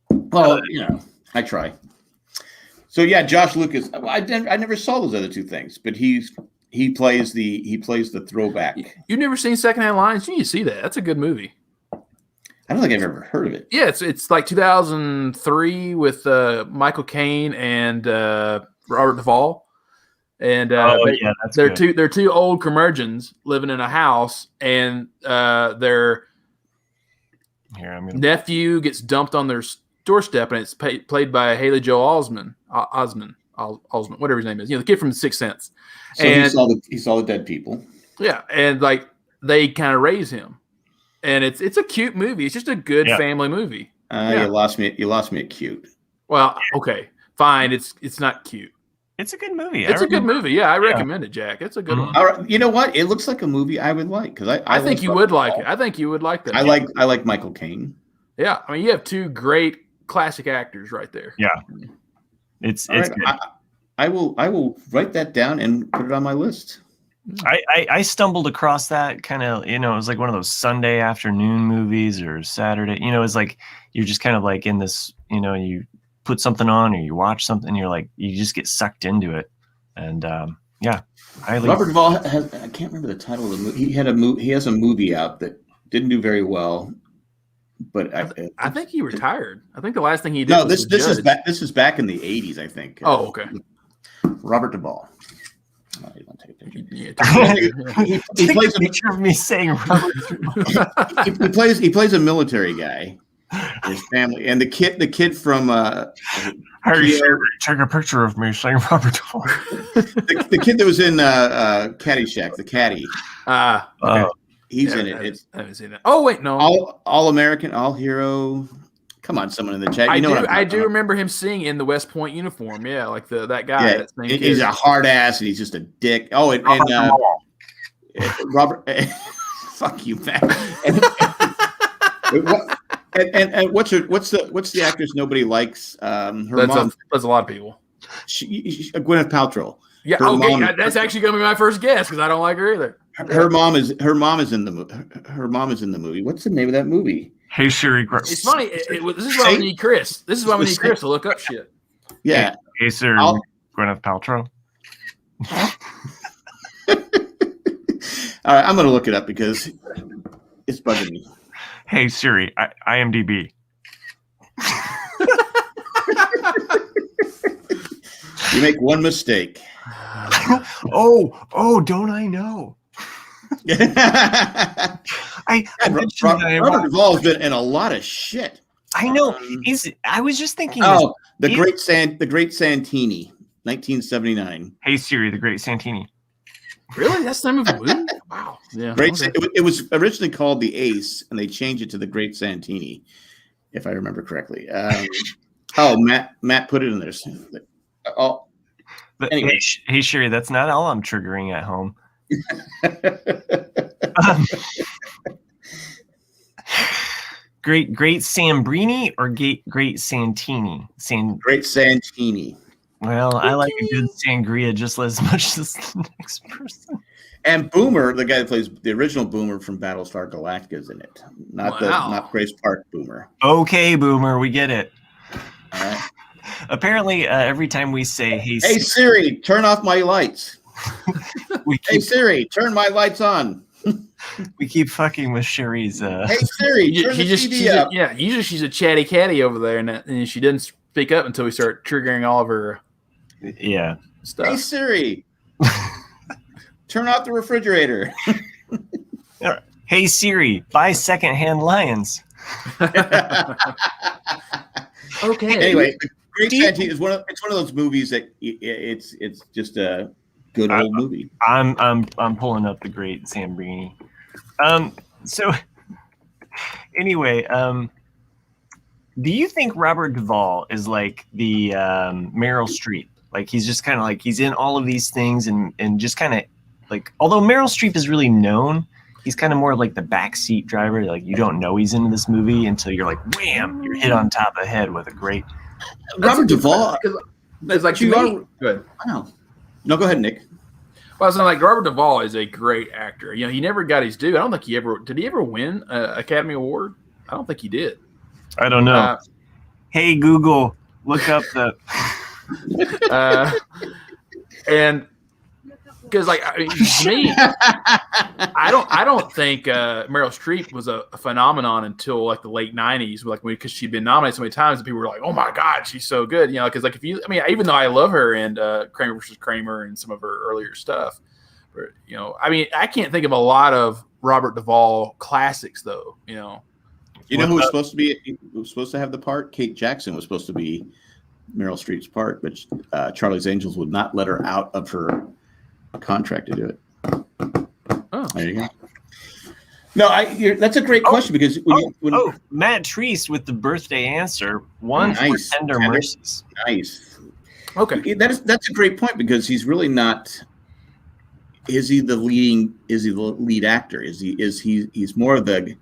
Well, I try. So yeah, Josh Lucas. I never saw those other two things, but he plays the throwback. You've never seen Secondhand Lions? You need to see that. That's a good movie. I don't think I've ever heard of it. Yeah, it's like 2003 with Michael Caine and Robert Duvall. And they're two old curmudgeons living in a house, and their nephew gets dumped on their doorstep, and it's played by Haley Joel Osment, whatever his name is. The kid from The Sixth Sense. So he saw the dead people. Yeah, and like they kind of raise him, and it's a cute movie. It's just a good family movie. You lost me. You lost me at cute. Well, okay, fine. It's not cute. It's a good movie. It's a good movie. Yeah, I recommend it, Jack. It's a good one. All right. You know what? It looks like a movie I would like because I think you would like it. I think you would like that. I like Michael Caine. Yeah, I mean you have two great classic actors right there. Yeah, it's right. good. I will write that down and put it on my list. I stumbled across that kind of, it was like one of those Sunday afternoon movies or Saturday. It's like you're just kind of like in this, you put something on or you watch something, you're like you just get sucked into it. And Robert Duvall I can't remember the title of the movie. He has a movie out that didn't do very well, but I think he retired. I think the last thing he did. No, this is back in the 80s, I think. Oh, okay. Robert Duvall. Oh, you want to take a picture? Yeah, he plays a picture of me saying Robert. he plays a military guy. His family and the kid from take a picture of me saying Robert Duvall. the kid that was in Caddyshack, the caddy. Okay. He's in it. I haven't seen that. Oh wait, no. All American, all hero. Come on, someone in the chat. I do remember him seeing in the West Point uniform. Yeah, like that guy. Yeah, he's a hard ass and he's just a dick. Oh, and Robert. Fuck you, man. And what's the actress nobody likes? Her mom. That's a lot of people. Gwyneth Paltrow. Yeah. Okay, that's actually gonna be my first guess because I don't like her either. Her mom is in the movie. What's the name of that movie? Hey Siri. It's funny. This is why we need Chris. This is why we need Chris to look up shit. Yeah. Hey Siri. Gwyneth Paltrow. All right, I'm gonna look it up because it's bugging me. Hey Siri, IMDb. You make one mistake. Oh, don't I know? Robert Duvall has been in a lot of shit. I know. I was just thinking. The Great Santini, 1979. Hey Siri, The Great Santini. Really? That's the name of a movie? Wow. Yeah. It was originally called The Ace, and they changed it to The Great Santini, if I remember correctly. Matt put it in there. Anyway. Hey Sherry, that's not all I'm triggering at home. Great Sambrini or Great Santini? Great Santini. Well, I like a good sangria just as much as the next person. And Boomer, the guy that plays the original Boomer from Battlestar Galactica, is in it. Not Grace Park Boomer. Okay, Boomer, we get it. All right. Apparently, every time we say, "Hey Siri, turn off my lights." Hey Siri, turn my lights on. We keep fucking with Sherry's. Hey Siri, turn the TV up. Usually she's a chatty catty over there, and she doesn't speak up until we start triggering all of her. Stuff. Hey Siri, turn off the refrigerator. Hey Siri, buy secondhand lions. Okay. Anyway, The Great Santini is one of those movies that it's just a good old movie. I'm pulling up The Great Sambrini. So anyway, do you think Robert Duvall is like the Meryl Streep? Like he's just kind of like he's in all of these things and just kind of like, although Meryl Streep is really known, he's kind of more like the backseat driver. Like you don't know he's in this movie until you're like, wham, you're hit on top of the head with a great. Robert Duvall. It's like you are good. Wow. No, go ahead, Nick. Well, I was like Robert Duvall is a great actor. You know, he never got his due. I don't think did he ever win an Academy Award? I don't think he did. I don't know. Hey Google, look up the. And because like to me, I don't think Meryl Streep was a phenomenon until like the late '90s, like because she'd been nominated so many times, and people were like, "Oh my God, she's so good!" You know, because like even though I love her and Kramer versus Kramer and some of her earlier stuff, but you know, I can't think of a lot of Robert Duvall classics though. You know who was supposed to be? Who was supposed to have the part? Kate Jackson was supposed to be Meryl Streep's part, but Charlie's Angels would not let her out of her contract to do it. Oh, there you go. No, that's a great question because Matt Treese with the birthday answer. One for Tender Mercies. Nice. Okay, that's a great point because he's really not. Is he the lead actor? He's more of the.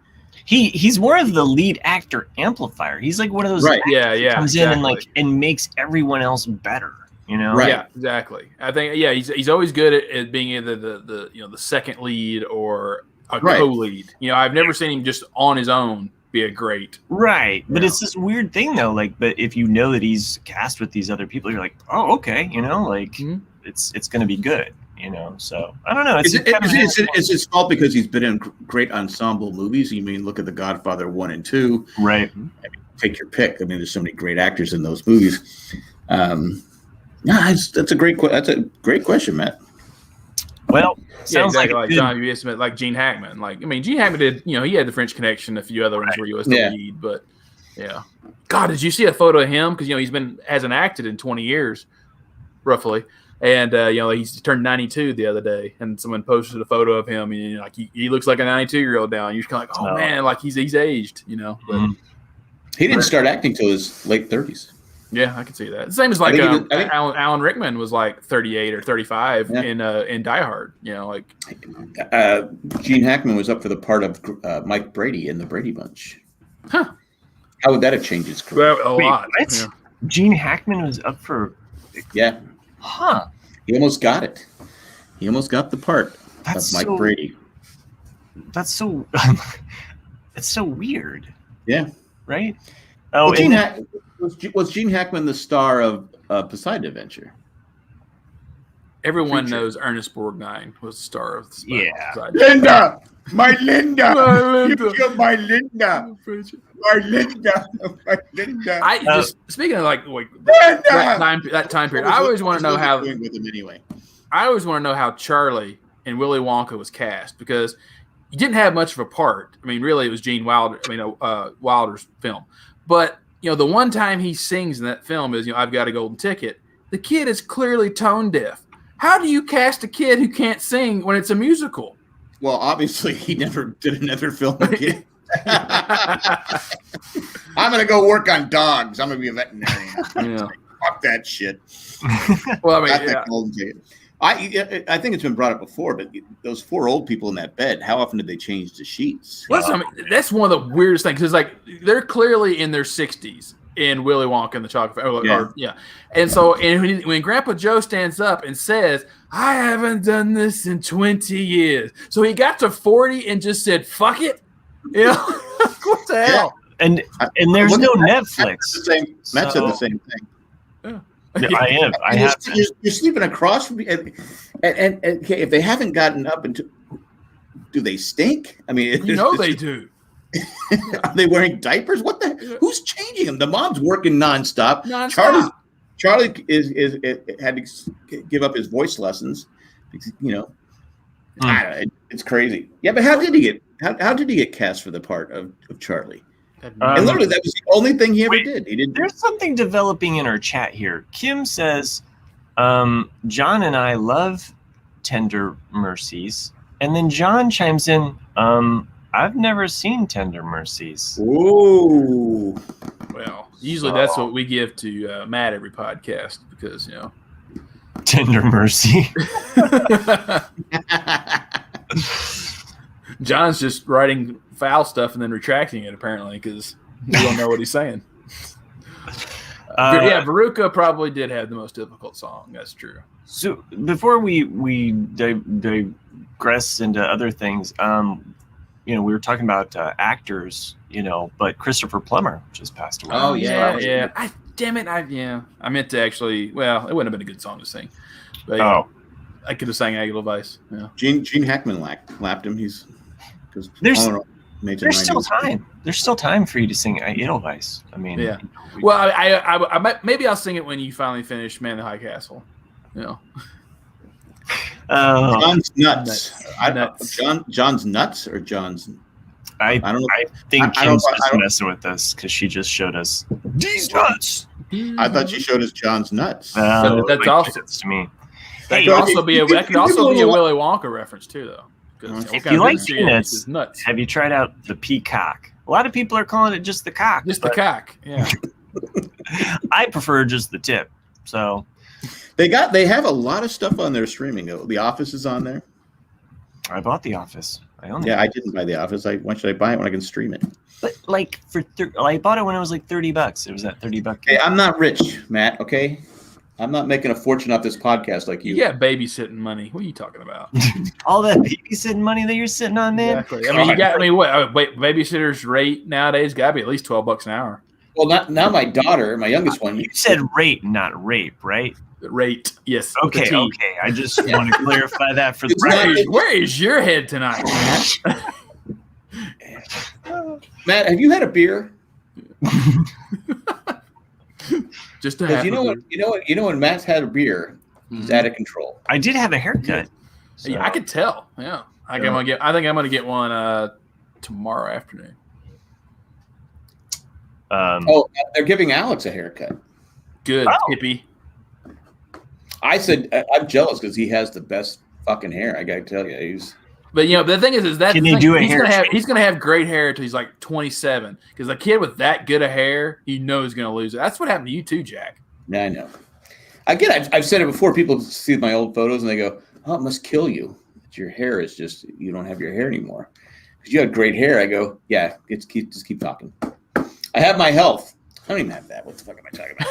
He's more of the lead actor amplifier. He's like one of those right. Yeah. Comes in and makes everyone else better. You know, right? Yeah, exactly. I think he's always good at being either the second lead or a co-lead. You know, I've never seen him just on his own be a great But it's this weird thing though. Like, but if you know that he's cast with these other people, you're like, oh, okay. You know, like it's going to be good. You know, so I don't know. It's his fault because he's been in great ensemble movies. You mean look at The Godfather 1 and 2, right? I mean, take your pick. I mean, there's so many great actors in those movies. That's a great question, Matt. Well, sounds like Gene Hackman. Like, I mean, Gene Hackman did. You know, he had The French Connection, a few other ones where he was the lead. But yeah, God, did you see a photo of him? Because hasn't acted in 20 years, roughly. And he's turned 92 the other day, and someone posted a photo of him, and like he looks like a 92-year-old now. And you're kind of like, oh man, like he's aged, you know. But he didn't start acting till his late 30s. Yeah, I can see that. The same as like Alan Rickman was like 38 or 35 in Die Hard. You know, like Gene Hackman was up for the part of Mike Brady in the Brady Bunch. Huh? How would that have changed his career? Well, a lot. What? Yeah. Gene Hackman was up for. Yeah. Huh. He almost got it. He almost got the part of Mike Brady. That's so. It's so weird. Yeah. Right. Oh, was Gene Hackman the star of Poseidon Adventure? Everyone knows Ernest Borgnine was the star of Poseidon. Linda, my Linda, you killed my Linda, my Linda, my Linda. Speaking of that time period, I always want to know how. With him anyway. always want to know how Charlie and Willy Wonka was cast, because you didn't have much of a part. I mean, really, it was Gene Wilder. I mean, Wilder's film. But the one time he sings in that film is, I've Got a Golden Ticket. The kid is clearly tone deaf. How do you cast a kid who can't sing when it's a musical? Well, obviously, he never did another film again. I'm going to go work on dogs. I'm going to be a veterinarian. Yeah. Fuck that shit. Well, I mean, I think it's been brought up before, but those 4 old people in that bed, how often did they change the sheets? Well, I mean, that's one of the weirdest things. Because they're clearly in their 60s in Willy Wonka and the Chocolate Factory. And so when Grandpa Joe stands up and says, I haven't done this in 20 years. So he got to 40 and just said, fuck it. What the hell? And there's no Netflix. Matt said the same thing. Yeah. I have. You're sleeping across from me, and if they haven't gotten up into, do they stink? I mean, they do. Are they wearing diapers? What the? Who's changing them? The mom's working nonstop. Charlie had to give up his voice lessons because I don't know, it's crazy. Yeah, but how did he get cast for the part of Charlie? And literally, that was the only thing he ever did. He didn't. There's something developing in our chat here. Kim says, John and I love Tender Mercies. And then John chimes in, I've never seen Tender Mercies. Ooh. Well, usually that's what we give to Matt every podcast because, Tender Mercy. John's just writing foul stuff and then retracting it, apparently, because we don't know what he's saying. Veruca probably did have the most difficult song. That's true. So before we digress into other things, we were talking about actors, but Christopher Plummer just passed away. Oh, yeah. Damn it. I meant to actually, well, it wouldn't have been a good song to sing. But, I could have sang Edelweiss. Yeah. Gene Hackman lapped him. There's still time. There's still time for you to sing Edelweiss. I mean, yeah. Well, I might, maybe I'll sing it when you finally finish Man in the High Castle. John's nuts. John's nuts or John's. I don't know. I think Kim's just messing with us because she just showed us these nuts. I thought she showed us John's nuts. So that's also to me. That could also be a Willy Wonka reference too, though. If you like peanuts, have you tried out the peacock? A lot of people are calling it just the cock. Just the cock, yeah. I prefer just the tip. So they have a lot of stuff on their streaming. The Office is on there. I bought The Office. I didn't buy The Office. Why should I buy it when I can stream it? But I bought it when it was like $30. It was at $30. Hey, I'm not rich, Matt. Okay. I'm not making a fortune off this podcast like you. You got babysitting money. What are you talking about? All that babysitting money that you're sitting on, man. Exactly. What? Babysitter's rate nowadays got to be at least $12 an hour. Well, now my daughter, my youngest one. You said rate, not rape, right? Rate, yes. Okay. I just want to clarify that for the record. Where is your head tonight, Matt? Matt, have you had a beer? Just to have you know when Matt's had a beer, he's out of control. I did have a haircut. So. Yeah, I could tell. Yeah, I think I'm gonna get one tomorrow afternoon. They're giving Alex a haircut. Good, hippie. I said I'm jealous because he has the best fucking hair. I gotta tell you, But the thing is that he's gonna have great hair until he's like 27. Because a kid with that good of hair, he knows he's gonna lose it. That's what happened to you too, Jack. Yeah, I know. Again, I've said it before. People see my old photos and they go, "Oh, it must kill you. Your hair is just you don't have your hair anymore because you had great hair." I go, "Yeah, just keep talking. I have my health. I don't even have that. What the fuck am I talking about?"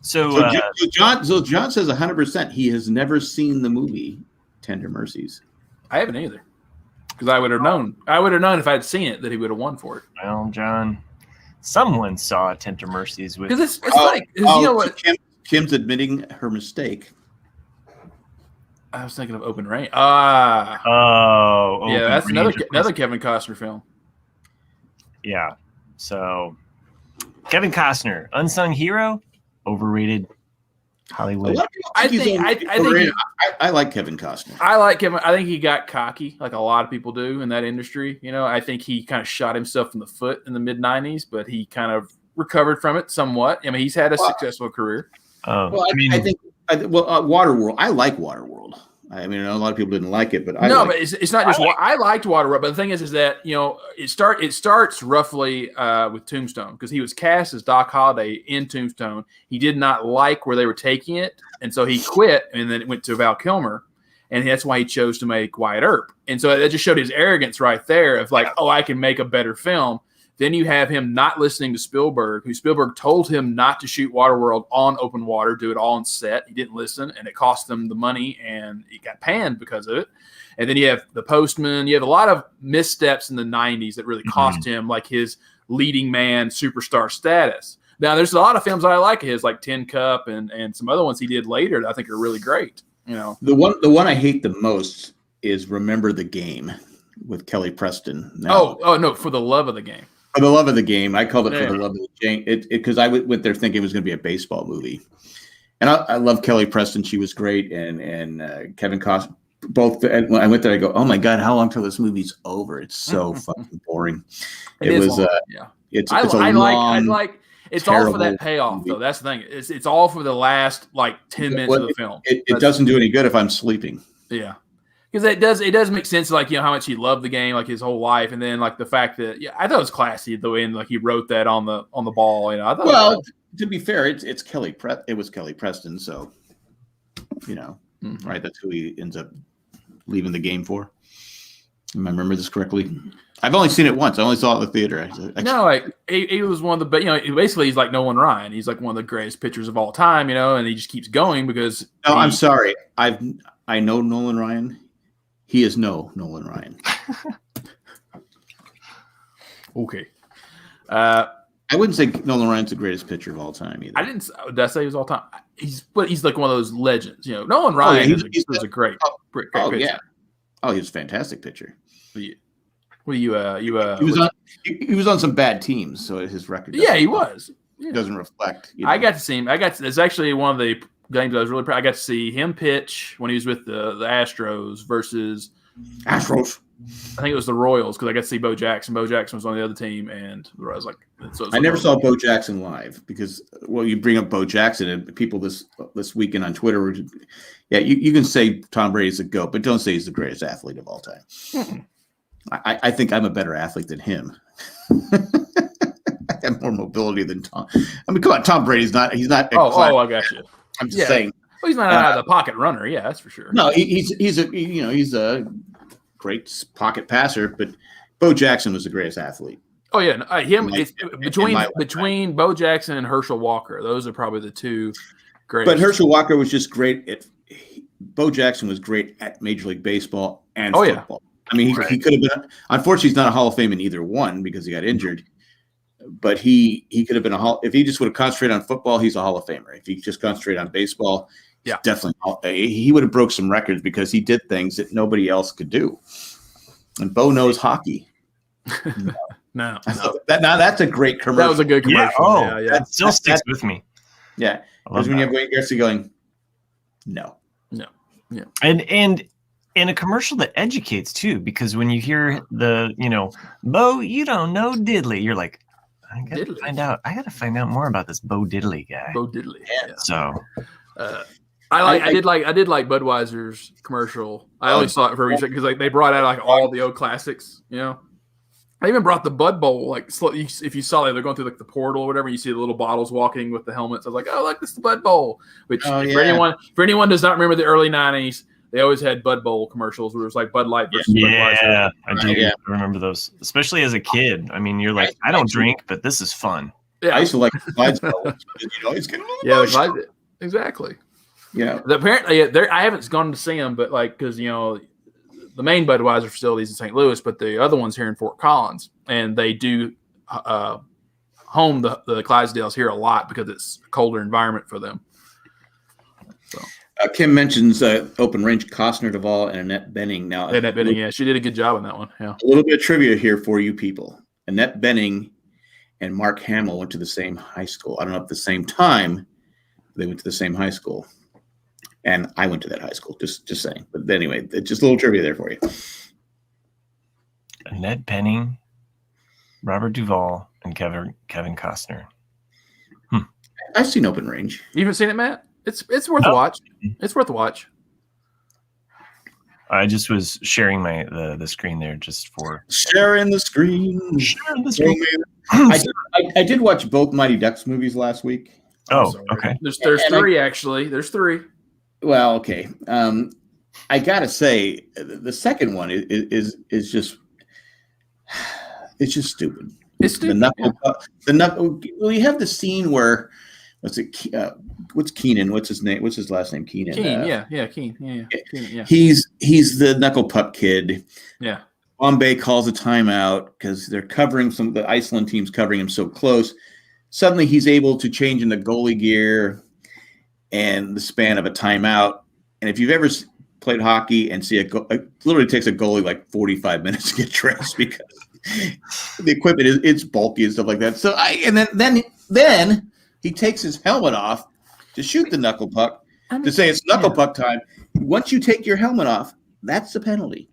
So John says 100% he has never seen the movie Tender Mercies. I haven't either because I would have known. I would have known if I had seen it that he would have won for it. Well, John, someone saw Tender Mercies with. Because it's like you know what? Kim's admitting her mistake. I was thinking of Open Range. Yeah, that's another Kevin Costner film. Yeah, so Kevin Costner, unsung hero, overrated Hollywood. I like Kevin Costner. I like him. I think he got cocky, like a lot of people do in that industry. I think he kind of shot himself in the foot in the mid '90s, but he kind of recovered from it somewhat. I mean, he's had a successful career. I think Waterworld. I like Waterworld. I mean, I know a lot of people didn't like it, but but it's not just. I liked Waterworld, but the thing is that it starts roughly with Tombstone, because he was cast as Doc Holliday in Tombstone. He did not like where they were taking it, and so he quit, and then it went to Val Kilmer, and that's why he chose to make Wyatt Earp. And so that just showed his arrogance right there of like, I can make a better film. Then you have him not listening to Spielberg, who Spielberg told him not to shoot Waterworld on open water, do it all on set. He didn't listen, and it cost them the money, and he got panned because of it. And then you have The Postman. You have a lot of missteps in the 90s that really cost him like his leading man superstar status. Now, there's a lot of films that I like his, like Tin Cup and some other ones he did later that I think are really great. The one I hate the most is Remember the Game with Kelly Preston. Now, no, For the Love of the Game. For the Love of the Game. I called it For the Love of the Game because I went there thinking it was going to be a baseball movie. And I love Kelly Preston. She was great. And Kevin Costner, both. And when I went there, I go, oh my God, how long till this movie's over? It's so fucking boring. It was, long. It's it's all for that payoff, movie. Though. That's the thing. It's all for the last 10 minutes of the film. It doesn't do any good if I'm sleeping. Yeah. Because it does make sense, how much he loved the game, his whole life, and then the fact that I thought it was classy the way he wrote that on the ball. I thought to be fair, it was Kelly Preston, so right, that's who he ends up leaving the game for. Am I remember this correctly? I've only seen it once. I only saw it in the theater. He was one of the basically he's like Nolan Ryan. He's like one of the greatest pitchers of all time, and he just keeps going because. No, I'm sorry. I know Nolan Ryan. He is no Nolan Ryan. Okay. I wouldn't say Nolan Ryan's the greatest pitcher of all time either. Did I say he was all time? He's like one of those legends. Nolan Ryan is a great pitcher. Yeah. Oh, he was a fantastic pitcher. He was on some bad teams, so his record. He was. Yeah. Doesn't reflect. I got to see him. It's actually one of the games I was really proud. I got to see him pitch when he was with the Astros versus Astros. I think it was the Royals because I got to see Bo Jackson. Bo Jackson was on the other team, and I was like, I never saw Bo Jackson live because you bring up Bo Jackson and people this weekend on Twitter were, you can say Tom Brady's a GOAT, but don't say he's the greatest athlete of all time. Mm-hmm. I think I'm a better athlete than him. I have more mobility than Tom. I mean, come on, Tom Brady's not. He's not. I got you. I'm just saying. Well, he's not out of the pocket runner. Yeah, that's for sure. No, he's a great pocket passer, but Bo Jackson was the greatest athlete. Oh yeah, between Bo Jackson and Herschel Walker, those are probably the two greatest. But Herschel Walker was just great Bo Jackson was great at Major League Baseball and football. I mean, he could have been. Unfortunately, he's not a Hall of Fame in either one because he got injured. But he could have been if he just would have concentrated on football, he's a Hall of Famer. If he just concentrated on baseball, definitely he would have broke some records because he did things that nobody else could do. And Bo knows hockey. No. That's a great commercial. That was a good commercial. Yeah. That still sticks with me. Yeah, because when you have Wayne Gretzky going, no, yeah, and a commercial that educates too, because when you hear Bo, you don't know diddly, you're like, I gotta find out more about this Bo Diddley guy. Bo Diddley. Yeah. So I did like Budweiser's commercial. I always saw it for a reason because they brought out all the old classics. They even brought the Bud Bowl. If you saw they're going through the portal or whatever, you see the little bottles walking with the helmets. I was like, oh, this is the Bud Bowl. Which for anyone does not remember the early '90s. They always had Bud Bowl commercials where it was like Bud Light versus Budweiser. Yeah, I do remember those, especially as a kid. I mean, you're like, I don't drink, but this is fun. Yeah, I used to like the Clydesdale. It's getting a little exactly. Yeah. Apparently, I haven't gone to see them, but because the main Budweiser facility is in St. Louis, but the other one's here in Fort Collins, and they do home the Clydesdales here a lot because it's a colder environment for them. So. Kim mentions Open Range, Costner, Duvall, and Annette Bening. Now, Annette Bening, she did a good job on that one. Yeah. A little bit of trivia here for you people. Annette Bening and Mark Hamill went to the same high school. I don't know at the same time, They went to the same high school. And I went to that high school, just saying. But anyway, it's just a little trivia there for you. Annette Bening, Robert Duvall, and Kevin Costner. I've seen Open Range. You haven't seen it, Matt? It's worth a watch. It's worth a watch. I just was sharing the screen there just for sharing the screen. Sharing the screen. I did watch both Mighty Ducks movies last week. Oh, okay. There's three actually. There's three. Well, okay. I gotta say, the second one is just it's just stupid. It's stupid. The knuckle. Well, you have the scene where what's Keenan? What's his name? What's his last name? Keenan. Keen, Keen. Yeah. He's the knuckle puck kid. Yeah. Bombay calls a timeout because they're covering the Iceland team's covering him so close. Suddenly he's able to change into goalie gear in the span of a timeout. And if you've ever played hockey and see it literally takes a goalie like 45 minutes to get dressed because the equipment it's bulky and stuff like that. So then he takes his helmet off to shoot the knuckle puck to say it's knuckle puck time. Once you take your helmet off, that's the penalty.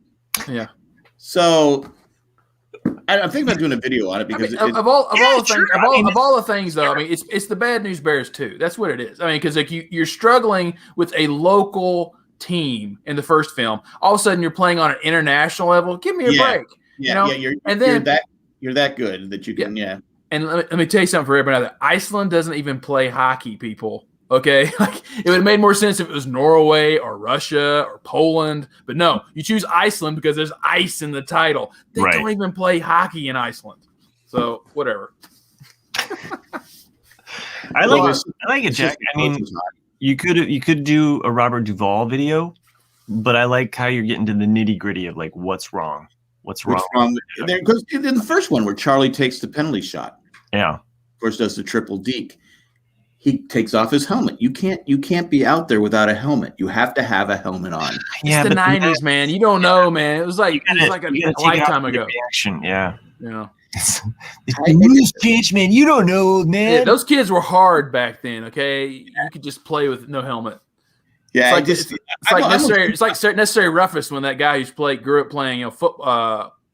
Yeah. So I'm thinking about doing a video on it because of all the things though, I mean it's the Bad News Bears too. That's what it is. I mean, because like you're struggling with a local team in the first film. All of a sudden you're playing on an international level. Give me a break. Yeah, you're that good that you can And let me tell you something for everybody. Iceland doesn't even play hockey, people. Okay, like it would have made more sense if it was Norway or Russia or Poland, but no, you choose Iceland because there's ice in the title. They don't even play hockey in Iceland, so whatever. I like it, Jack. I mean, you could do a Robert Duvall video, but I like how you're getting to the nitty gritty of like what's wrong. There goes in the first one where Charlie takes the penalty shot. Yeah, of course, does the triple deke. He takes off his helmet. You can't be out there without a helmet. You have to have a helmet on. Yeah, it's the 90s, man. You don't know, man. It was like a lifetime ago. Reaction, yeah. News change, man. You don't know, man. Yeah, those kids were hard back then. Okay, you could just play with no helmet. Yeah, it's like necessary roughness when that guy grew up playing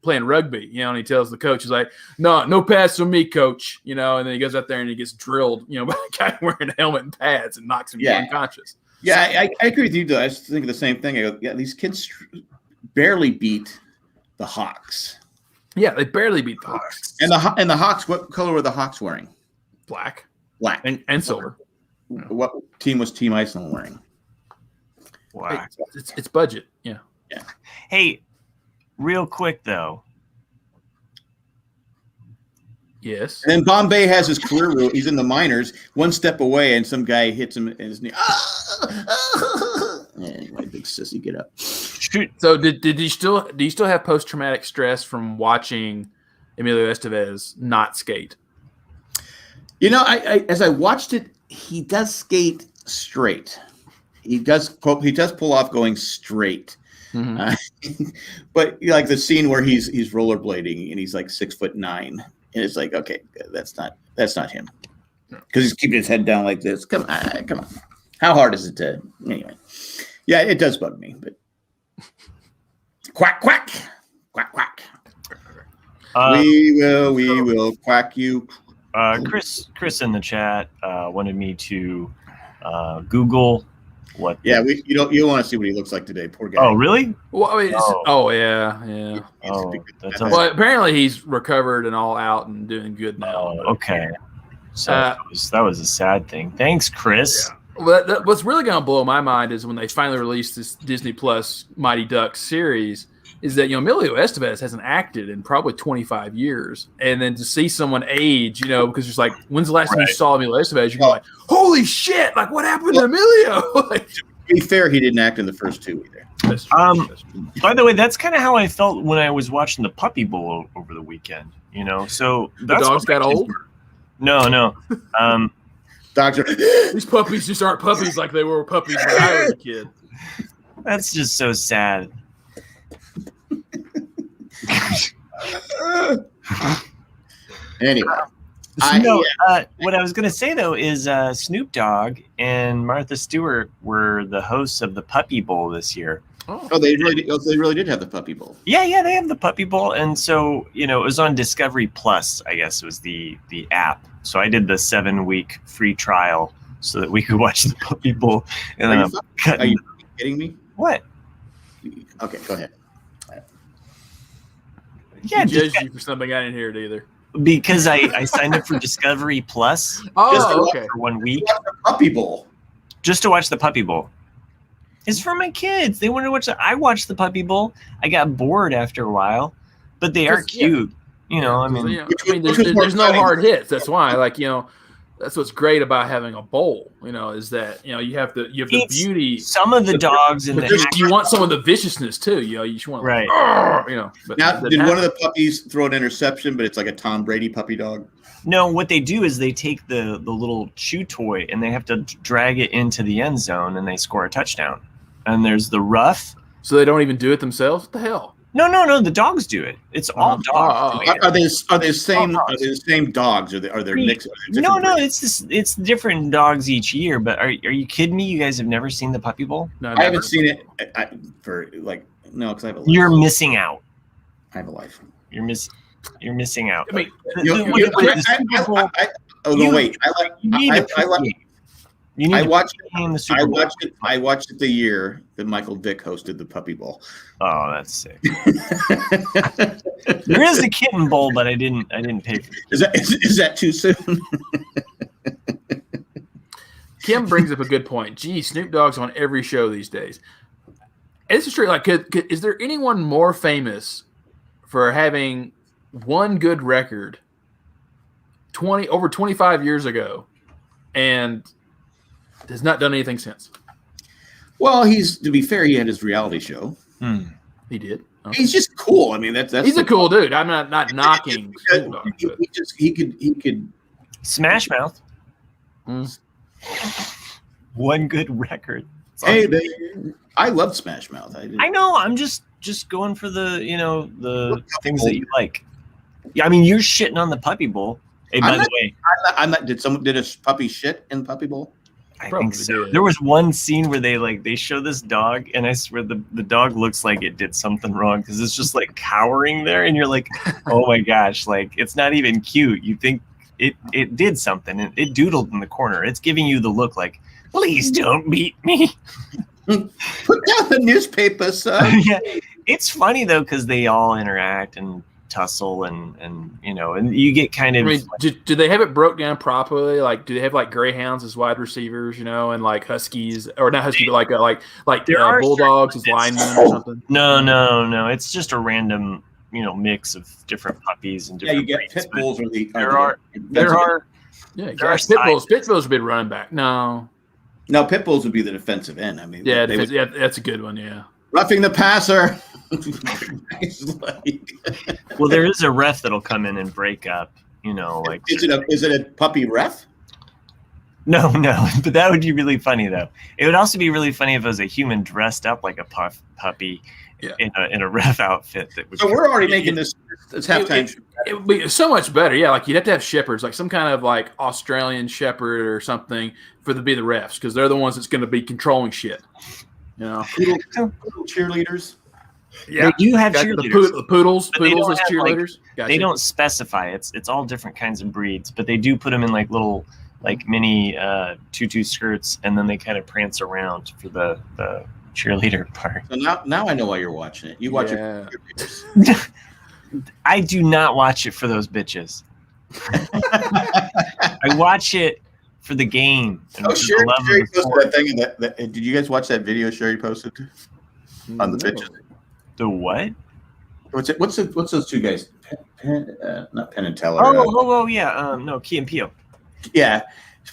playing rugby, and he tells the coach, he's like, no pass from me, coach, and then he goes out there and he gets drilled, by a guy wearing a helmet and pads and knocks him unconscious. Yeah, I agree with you, though. I was thinking the same thing. I go, these kids barely beat the Hawks. Yeah, they barely beat the Hawks. And the Hawks, what color were the Hawks wearing? Black. And silver. What team was Team Iceland wearing? Black. It's budget. Yeah. Hey, real quick, though. Yes. And then Bombay has his career rule. He's in the minors, one step away, and some guy hits him in his knee. Anyway, big sissy, get up. So do you still have post-traumatic stress from watching Emilio Estevez not skate? I as I watched it, he does skate straight. He does pull off going straight. Mm-hmm. But like the scene where he's rollerblading and he's like 6'9", and it's like, okay, that's not him, because he's keeping his head down like this. Come on. How hard is it to anyway? Yeah, it does bug me, but quack quack quack quack. We will quack you. Chris in the chat wanted me to Google what. Yeah, you don't want to see what he looks like today. Poor guy. Oh, really? Well, I mean, yeah. Well, apparently he's recovered and all out and doing good now. Oh, okay. So that was a sad thing. Thanks, Chris. Yeah. Well, what's really going to blow my mind is when they finally released this Disney Plus Mighty Ducks series, is that Emilio Estevez hasn't acted in probably 25 years, and then to see someone age, because it's like, when's the last time you saw Emilio Estevez? You're like, holy shit! Like, what happened to Emilio? To be fair, he didn't act in the first two either. That's true. By the way, that's kind of how I felt when I was watching the Puppy Bowl over the weekend. So the dogs got old. No. Doctor, these puppies just aren't puppies like they were puppies when I was a kid. That's just so sad. Anyway, What I was going to say, though, is Snoop Dogg and Martha Stewart were the hosts of the Puppy Bowl this year. They really did have the Puppy Bowl. Yeah, they have the Puppy Bowl. And so, it was on Discovery Plus, I guess was the app. So I did the 7-week free trial so that we could watch the Puppy Bowl. And are you kidding me? What? Okay, go ahead. Yeah, judge you for something I didn't hear it either. Because I signed up for Discovery Plus okay. for 1 week. The Puppy Bowl. Just to watch the Puppy Bowl. It's for my kids. They want to watch that. I watched the Puppy Bowl. I got bored after a while, but they are cute. There's no hard hits. That's why, that's what's great about having a bowl. Is that you have the beauty. Some of the dogs in you want some of the viciousness too. You just want right. Now, did one of the puppies throw an interception? But it's like a Tom Brady puppy dog. No, what they do is they take the little chew toy and they have to drag it into the end zone and they score a touchdown. And there's the rough. So they don't even do it themselves? What the hell? No. The dogs do it. It's all dogs. Are they the same dogs? Are they mixed? No. It's different dogs each year. But are you kidding me? You guys have never seen the Puppy Bowl? No, I haven't seen it. Because I have a life. You're missing out. I have a life. You're missing out. I mean, I watched it the year that Michael Vick hosted the Puppy Bowl. Oh, that's sick. There is a Kitten Bowl, but I didn't pay for it. Is that too soon? Kim brings up a good point. Gee, Snoop Dogg's on every show these days. It's true. Is there anyone more famous for having one good record over 25 years ago and has not done anything since? Well, to be fair, he had his reality show. He did. Okay. He's just cool. I mean, he's a cool dude. I'm not knocking. He could Smash Mouth. One good record. Hey, I love Smash Mouth. I know. I'm just going for the things that you like. Yeah, I mean, you're shitting on the Puppy Bowl. Hey, by the way, I'm not. Did a puppy shit in Puppy Bowl? I think so. There was one scene where they show this dog, and I swear the dog looks like it did something wrong because it's just like cowering there, and you're like, oh my gosh, like it's not even cute. You think it did something, and it doodled in the corner. It's giving you the look like, please don't beat me. Put down the newspaper, son. Yeah, it's funny though because they all interact and tussle and you get kind of. I mean, do they have it broke down properly? Like, do they have like greyhounds as wide receivers, and like huskies, or not huskies, but like bulldogs as linemen or something? No. It's just a random mix of different puppies and different. Yeah, you get pit bulls or the. There are. Yeah, pit bulls. Pit bulls would be running back. No, pit bulls would be the defensive end. I mean, that's a good one. Yeah, roughing the passer. Well, there is a ref that'll come in and break up. Is it a puppy ref? No, but that would be really funny though. It would also be really funny if it was a human dressed up like a puppy in a ref outfit. So we're already making this halftime. It would be so much better. Yeah, like you'd have to have shepherds, like some kind of like Australian shepherd or something to be the refs because they're the ones that's going to be controlling shit. Little cheerleaders. Yeah, they do have cheerleaders. The poodles as cheerleaders. They don't specify. It's all different kinds of breeds, but they do put them in like little mini tutu skirts, and then they kind of prance around for the cheerleader part. So now I know why you're watching it. You watch it for your bitches. I do not watch it for those bitches. I watch it for the game. Sherry posted that thing. Did you guys watch that video Sherry posted on the bitches? The what? What's those two guys? Not Penn and Teller. Oh, yeah. No, Key and Peele. Yeah,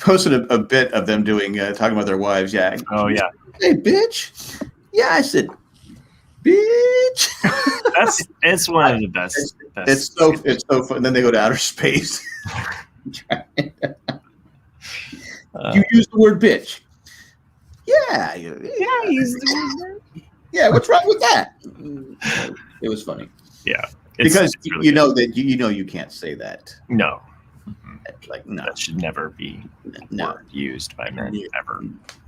posted a bit of them talking about their wives. Yeah. Oh yeah. Hey, bitch. Yeah, I said, bitch. It's one of the best. It's so fun. And then they go to outer space. You use the word bitch. Yeah. I use the word. Yeah, what's wrong with that? It was funny. Yeah, because really you know that you can't say that. No. Like, no, that should never be used by men ever.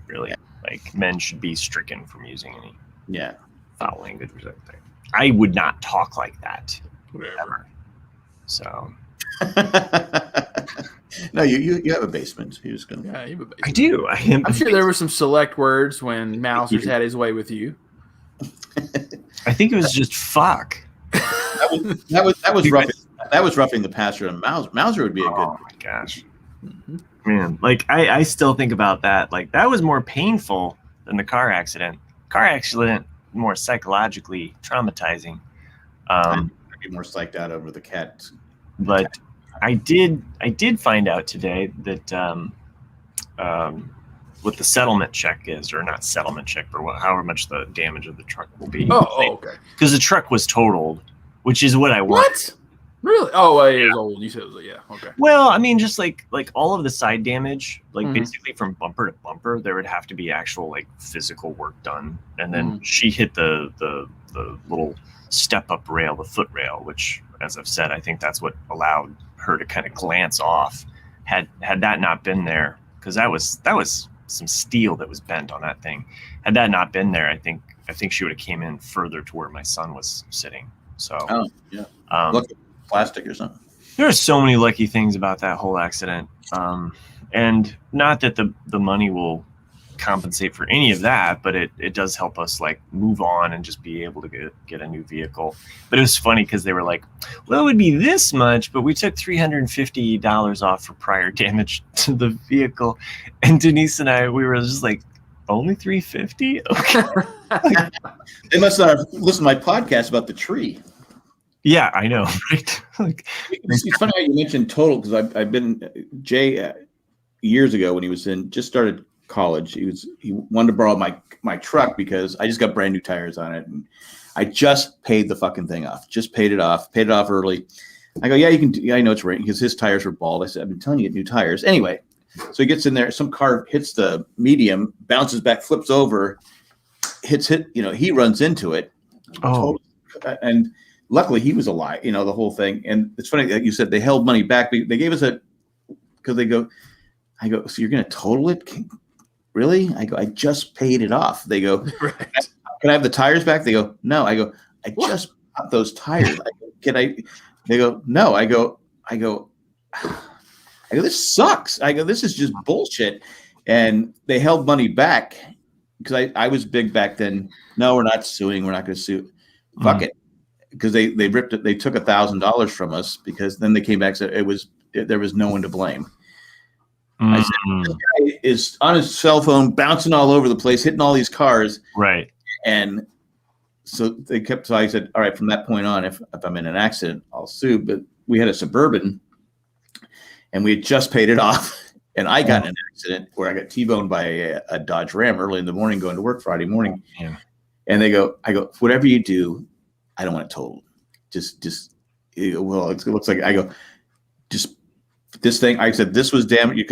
Really, like men should be stricken from using any foul language or something. I would not talk like that ever. So. No, you have a basement. He was gonna. Yeah, you have a basement. I do. I'm sure there were some select words when Mousers had his way with you. I think it was just fuck. That was roughing. That was roughing the passer. And Mouser would be a good. Oh my gosh, man! Like I still think about that. Like that was more painful than the car accident. Car accident more psychologically traumatizing. I'd be more psyched out over the cat. But I did find out today that what the settlement check is, or not settlement check, but however much the damage of the truck will be. Oh, okay. Because the truck was totaled, which is what I want. What? Really? Oh, well, it was old. You said it was, okay. Well, I mean, just like all of the side damage, like basically from bumper to bumper, there would have to be actual like physical work done. And then she hit the little step up rail, the foot rail, which, as I've said, I think that's what allowed her to kind of glance off. Had that not been there, because that was some steel that was bent on that thing. Had that not been there, I think she would have came in further to where my son was sitting. So, look, plastic or something. There are so many lucky things about that whole accident, and not that the money will compensate for any of that, but it does help us like move on and just be able to get a new vehicle. But it was funny because they were like, well, it would be this much, but we took $350 off for prior damage to the vehicle. And Denise and I, we were just like, only $350? Okay. They must not have listened to my podcast about the tree. Yeah, I know, right? Like, it's funny how you mentioned total, because I've been Jay years ago when he was just started college. He wanted to borrow my truck because I just got brand new tires on it, and I just paid the fucking thing off. Just paid it off early. I go, yeah, you can. Yeah, I know it's right, because his tires were bald. I said, I've been telling you, get new tires. Anyway, so he gets in there. Some car hits the medium, bounces back, flips over, he runs into it. Oh, and luckily he was alive. The whole thing. And it's funny that you said they held money back. They gave us because I go, so you're going to total it? Really? I go, I just paid it off. They go, right. Can I have the tires back? They go, no. I go, I just bought those tires. I go, can I? They go, no. I go, this sucks. I go, this is just bullshit. And they held money back because I was big back then. No, we're not suing. We're not going to sue. Fuck it. Because they ripped it. They took $1,000 from us, because then they came back and said there was no one to blame. I said, this guy is on his cell phone, bouncing all over the place, hitting all these cars. Right. And so I said, all right, from that point on, if I'm in an accident, I'll sue. But we had a Suburban, and we had just paid it off. And I got in an accident where I got T-boned by a Dodge Ram early in the morning, going to work Friday morning. Yeah. And I go, whatever you do, I don't want it totaled. It looks like, I go, just this thing. I said, this was damaged.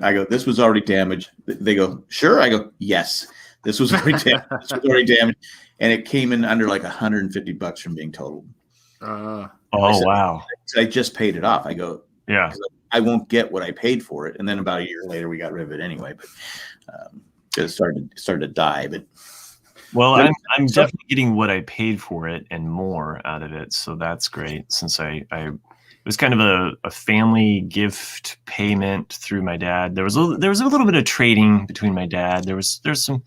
I go, this was already damaged. They go, sure. I go, yes, this was already damaged. And it came in under like $150 from being totaled. Wow. I just paid it off. I go, yeah, I won't get what I paid for it. And then about a year later, we got rid of it anyway, but it started to die. But well, I'm definitely getting what I paid for it and more out of it. So that's great, since it was kind of a family gift payment through my dad. There was a little bit of trading between my dad. There's a little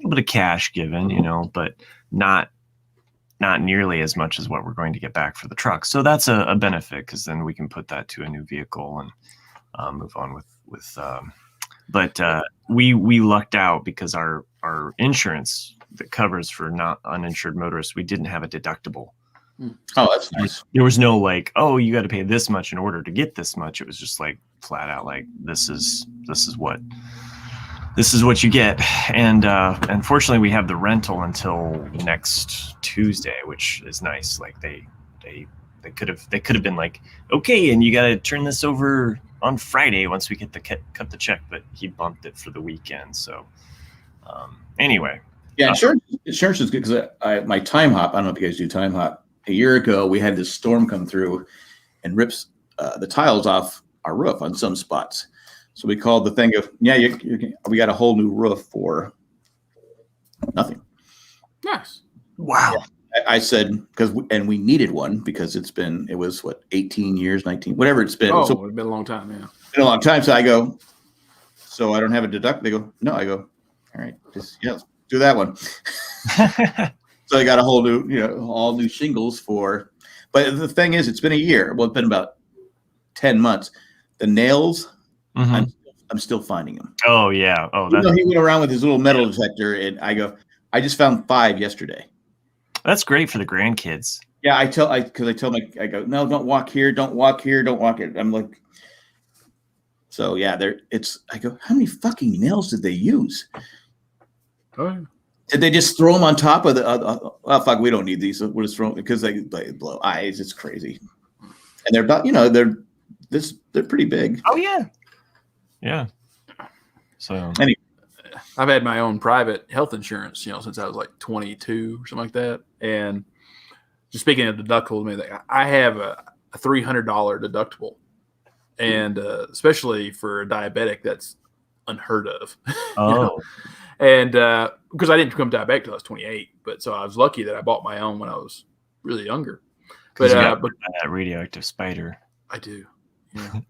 bit of cash given, but not nearly as much as what we're going to get back for the truck. So that's a benefit, because then we can put that to a new vehicle and move on with. But we lucked out because our insurance that covers for not uninsured motorists, we didn't have a deductible. Oh, that's nice. There was no like, oh, you got to pay this much in order to get this much. It was just like flat out like, this is what you get. And unfortunately, we have the rental until next Tuesday, which is nice. Like they could have been like, okay, and you got to turn this over on Friday once we get cut the check, but he bumped it for the weekend. So anyway. Yeah, insurance is good, because my time hop, I don't know if you guys do time hop. A year ago, we had this storm come through and rips the tiles off our roof on some spots. So we called the thing of, we got a whole new roof for nothing. Nice. Wow. Yeah. I said, and we needed one because it was 18 years, 19, whatever it's been. Oh, it's been a long time. Yeah. Been a long time. So I go, so I don't have a deduct. They go, no. I go, all right, just do that one. So I got a whole new, all new shingles for, but the thing is, it's been a year. Well, it's been about 10 months. The nails, I'm still finding them. Oh yeah. Oh, he went around with his little metal detector, and I go, I just found 5 yesterday. That's great for the grandkids. Yeah, I tell my, I go, no, don't walk here, don't walk here, don't walk it. I'm like, so yeah, I go, how many fucking nails did they use? Oh, yeah. Did they just throw them on top of the? Oh fuck, we don't need these. So we'll just throw them because they blow eyes. It's crazy, and they're about they're pretty big. Oh yeah, yeah. So anyway, I've had my own private health insurance, since I was like 22 or something like that. And just speaking of deductibles, I have a $300 deductible, and especially for a diabetic, that's unheard of. Oh. And because I didn't become diabetic until I was 28, but so I was lucky that I bought my own when I was really younger. But you got that radioactive spider. I do.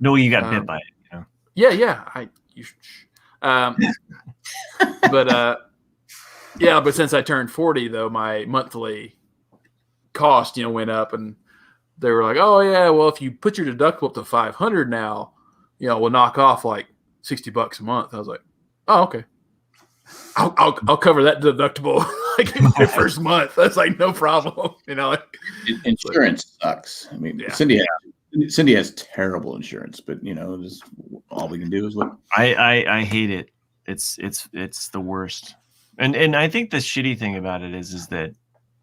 No, you got bit by it. Yeah. But since I turned 40, though, my monthly cost, went up, and they were like, "Oh yeah, well, if you put your deductible up to $500 now, we'll knock off like $60 a month." I was like, "Oh, okay. I'll cover that deductible like in my first month. That's like no problem." Insurance sucks. I mean, yeah. Cindy has terrible insurance, but just all we can do is look. I hate it. It's the worst. And I think the shitty thing about it is that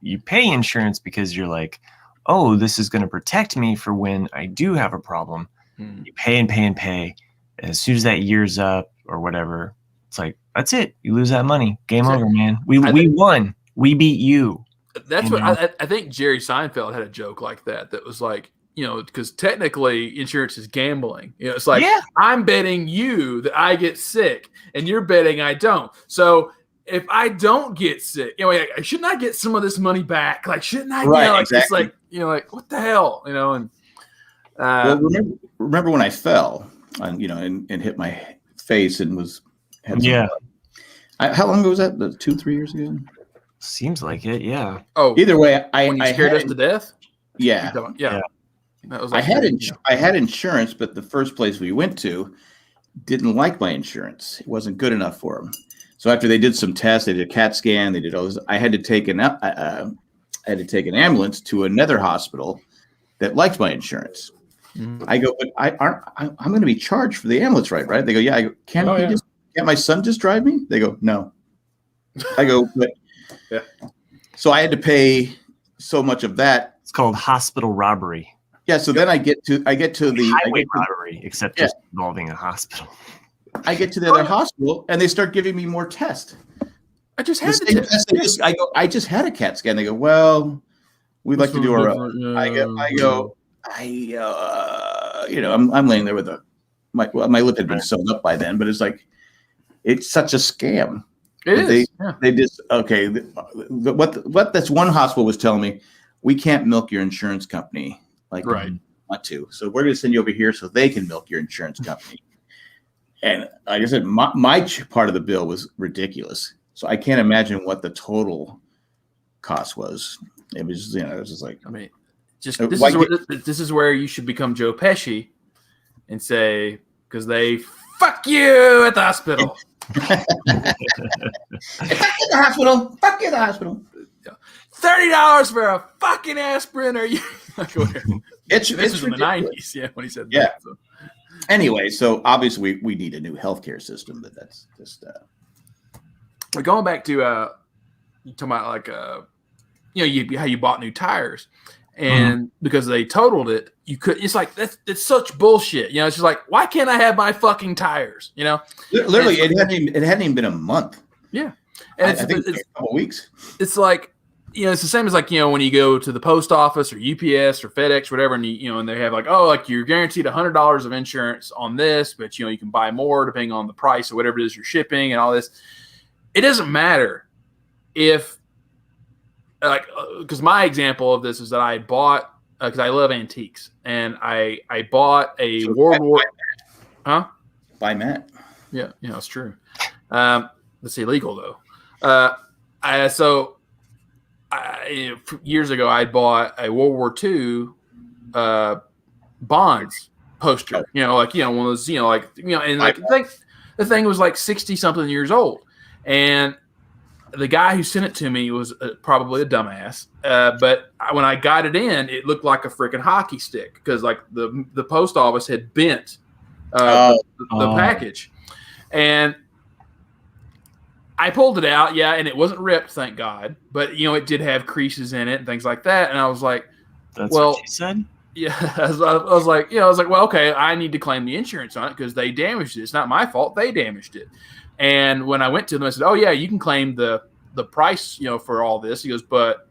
you pay insurance because you're like, oh, this is going to protect me for when I do have a problem. You pay and pay and pay. And as soon as that year's up or whatever, it's like, that's it. You lose that money. Game over, man. We won. We beat you. That's what I think Jerry Seinfeld had a joke like that was like, because technically insurance is gambling. It's like, I'm betting you that I get sick and you're betting I don't. So if I don't get sick, shouldn't I get some of this money back? Like, shouldn't I? Right, exactly. It's like, what the hell? And well, remember when I fell and hit my face and had some how long ago was that? 2-3 years ago? Seems like it, yeah. Oh, either way, when you scared us to death? Yeah. That was like I had insurance, but the first place we went to didn't like my insurance. It wasn't good enough for them. So after they did some tests, they did a CAT scan, they did all this. I had to take an ambulance to another hospital that liked my insurance. Mm-hmm. I go, but I'm going to be charged for the ambulance, right? They go, yeah. I go, can't my son just drive me? They go, no. I go, but so I had to pay so much of that. It's called hospital robbery. Yeah. So then I get to the highway robbery, except just involving a hospital. I get to the other hospital and they start giving me more tests. I just had the test. I just had a CAT scan. They go, well, we'd like to do our own. I'm laying there with my lip had been sewn up by then, but it's like, it's such a scam. They just, okay. What this one hospital was telling me, we can't milk your insurance company like we want to. So we're going to send you over here so they can milk your insurance company. And like I said, my part of the bill was ridiculous. So I can't imagine what the total cost was. It was, it was just like, I mean, this is where you should become Joe Pesci and say, because they fuck you at the hospital. Fuck you at the hospital. Fuck you at the hospital. $30 for a fucking aspirin? Are you? This was in the 90s, when he said that. So. Anyway, so obviously we need a new healthcare system, but that's just. But going back to you talking about like how you bought new tires, and because they totaled it, you could. It's like it's such bullshit. It's just like, why can't I have my fucking tires? Literally, it hadn't even been a month. Yeah, and I think it's a couple weeks. It's like, it's the same as like, when you go to the post office or UPS or FedEx or whatever, and and they have like, oh, like you're guaranteed $100 of insurance on this, but you can buy more depending on the price or whatever it is you're shipping and all this. It doesn't matter if because my example of this is that I bought because I love antiques, and I bought a World War. Huh? By Matt. Yeah, it's true. It's illegal though. Years ago, I bought a World War II bonds poster. One of those. The thing was like 60-something years old, and the guy who sent it to me was probably a dumbass. But when I got it in, it looked like a freaking hockey stick because like the post office had bent the package, and I pulled it out, and it wasn't ripped, thank God. But it did have creases in it and things like that. And I was like, "That's what you said." Yeah, I was like, well, okay, I need to claim the insurance on it because they damaged it. It's not my fault; they damaged it. And when I went to them, I said, "Oh yeah, you can claim the price, for all this." He goes,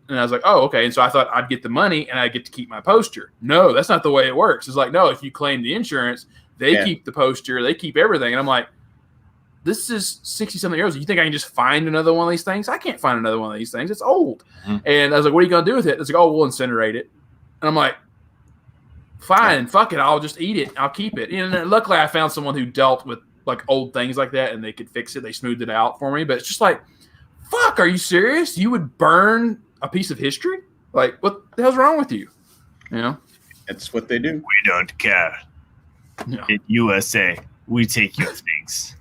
and I was like, "Oh, okay." And so I thought I'd get the money and I'd get to keep my poster. No, that's not the way it works. It's like, no, if you claim the insurance, they keep the poster, they keep everything. And I'm like, this is 60-something years. You think I can just find another one of these things? I can't find another one of these things. It's old. Mm-hmm. And I was like, what are you going to do with it? It's like, oh, we'll incinerate it. And I'm like, fine, fuck it. I'll just eat it. I'll keep it. And luckily I found someone who dealt with like old things like that and they could fix it. They smoothed it out for me. But it's just like, fuck, are you serious? You would burn a piece of history? Like, what the hell's wrong with you? That's what they do. We don't care. No. In USA, we take your things.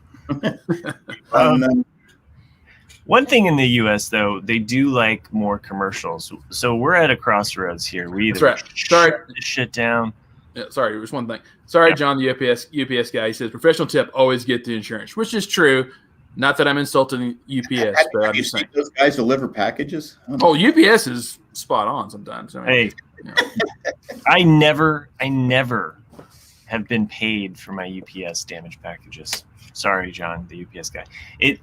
One thing in the U.S. though, they do like more commercials. So we're at a crossroads here. We either shut this shit down. Yeah, sorry, there was one thing. Sorry, John, the UPS guy. He says professional tip: always get the insurance, which is true. Not that I'm insulting UPS, but I'm just saying those guys deliver packages. Oh, UPS is spot on sometimes. I never have been paid for my UPS damaged packages. Sorry, John, the UPS guy.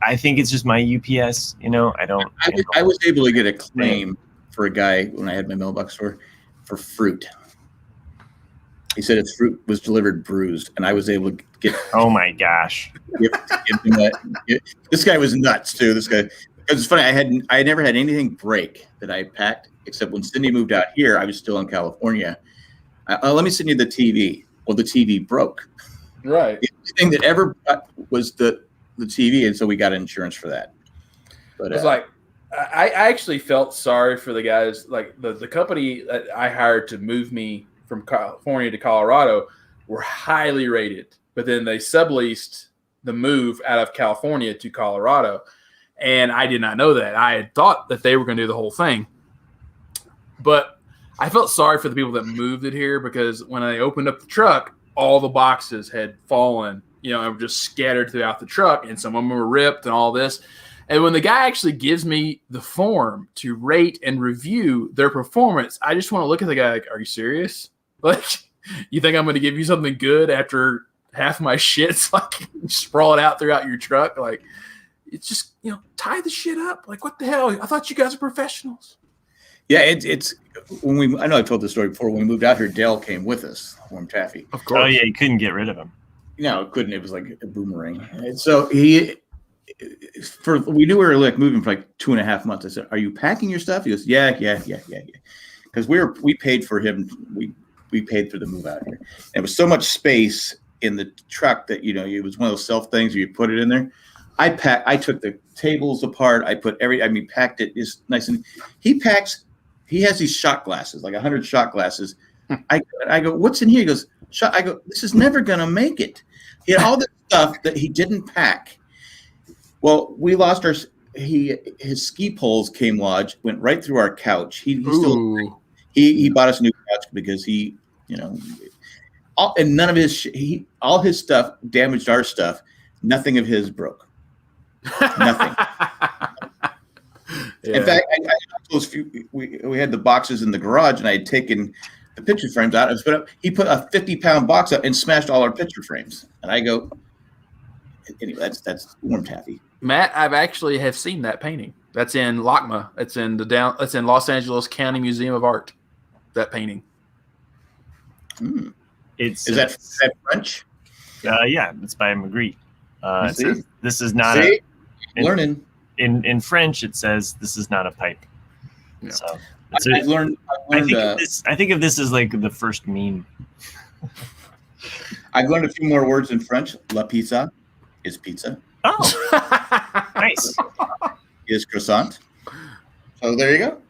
I think it's just my UPS. I was able to get a claim for a guy when I had my mailbox store for fruit. He said his fruit was delivered bruised, and I was able to get. Oh my gosh! Give him that. This guy was nuts too. This guy. It's funny. I never had anything break that I packed, except when Cindy moved out here. I was still in California. Let me send you the TV. Well, the TV broke. Right. The only thing that ever was the TV, and so we got insurance for that. But it's like I actually felt sorry for the guys. Like the company that I hired to move me from California to Colorado were highly rated, but then they subleased the move out of California to Colorado, and I did not know that. I had thought that they were going to do the whole thing, but I felt sorry for the people that moved it here because when I opened up the truck, all the boxes had fallen, and were just scattered throughout the truck, and some of them were ripped and all this. And when the guy actually gives me the form to rate and review their performance, I just want to look at the guy like, are you serious? Like, you think I'm going to give you something good after half my shit's like sprawled out throughout your truck? Like, it's just, tie the shit up. Like, what the hell? I thought you guys are professionals. Yeah, it's when I know I've told this story before. When we moved out here, Dale came with us, Warm Taffy. Of course. Oh yeah, you couldn't get rid of him. No, couldn't. It was like a boomerang. And so we knew we were like moving for like 2.5 months. I said, "Are you packing your stuff?" He goes, "Yeah." Because we paid for him. We paid for the move out here. And it was so much space in the truck that it was one of those self things where you put it in there. I took the tables apart. I put packed it is nice, and he has these shot glasses, like 100 shot glasses. I go, what's in here? He goes, shot. I go, this is never going to make it. He had all this stuff that he didn't pack. Well, we lost his ski poles came lodged, went right through our couch. He bought us a new couch because and none of all his stuff damaged our stuff. Nothing of his broke. Nothing. Yeah. In fact, we had the boxes in the garage, and I had taken the picture frames out. He put a 50-pound box up and smashed all our picture frames. And I go, anyway, that's Warm Taffy. Matt, I've actually have seen that painting. That's in LACMA. It's in That's in Los Angeles County Museum of Art. That painting. Is that French? Yeah, it's by Magritte. It says, this is not learning. In French, it says this is not a pipe. Yeah. So I've learned. I think of this as like the first meme. I've learned a few more words in French. La pizza is pizza. Oh, nice. Is croissant. So there you go.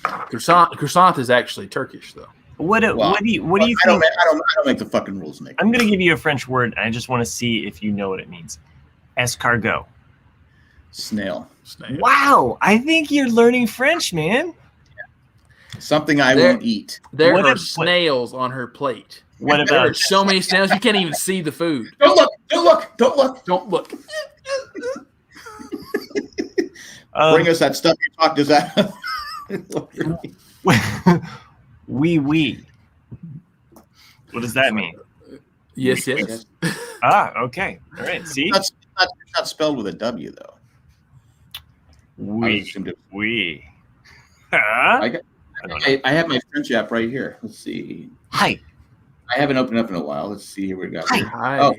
Croissant is actually Turkish, though. What do you think? I don't make the fucking rules, Nick. I'm going to give you a French word, and I just want to see if you know what it means. Escargot. Snail. Wow, I think you're learning French, man. Something I won't eat. There are snails on her plate. What about there are so many snails you can't even see the food. Don't look! Don't look! Don't look! Don't look! Bring us that stuff you talked us out. Oui. What does that mean? Yes. Okay. All right. See? It's not spelled with a W, though. Oui. I have my French app right here. Let's see. Hi. I haven't opened up in a while. Let's see here. We got. Hi. Oh.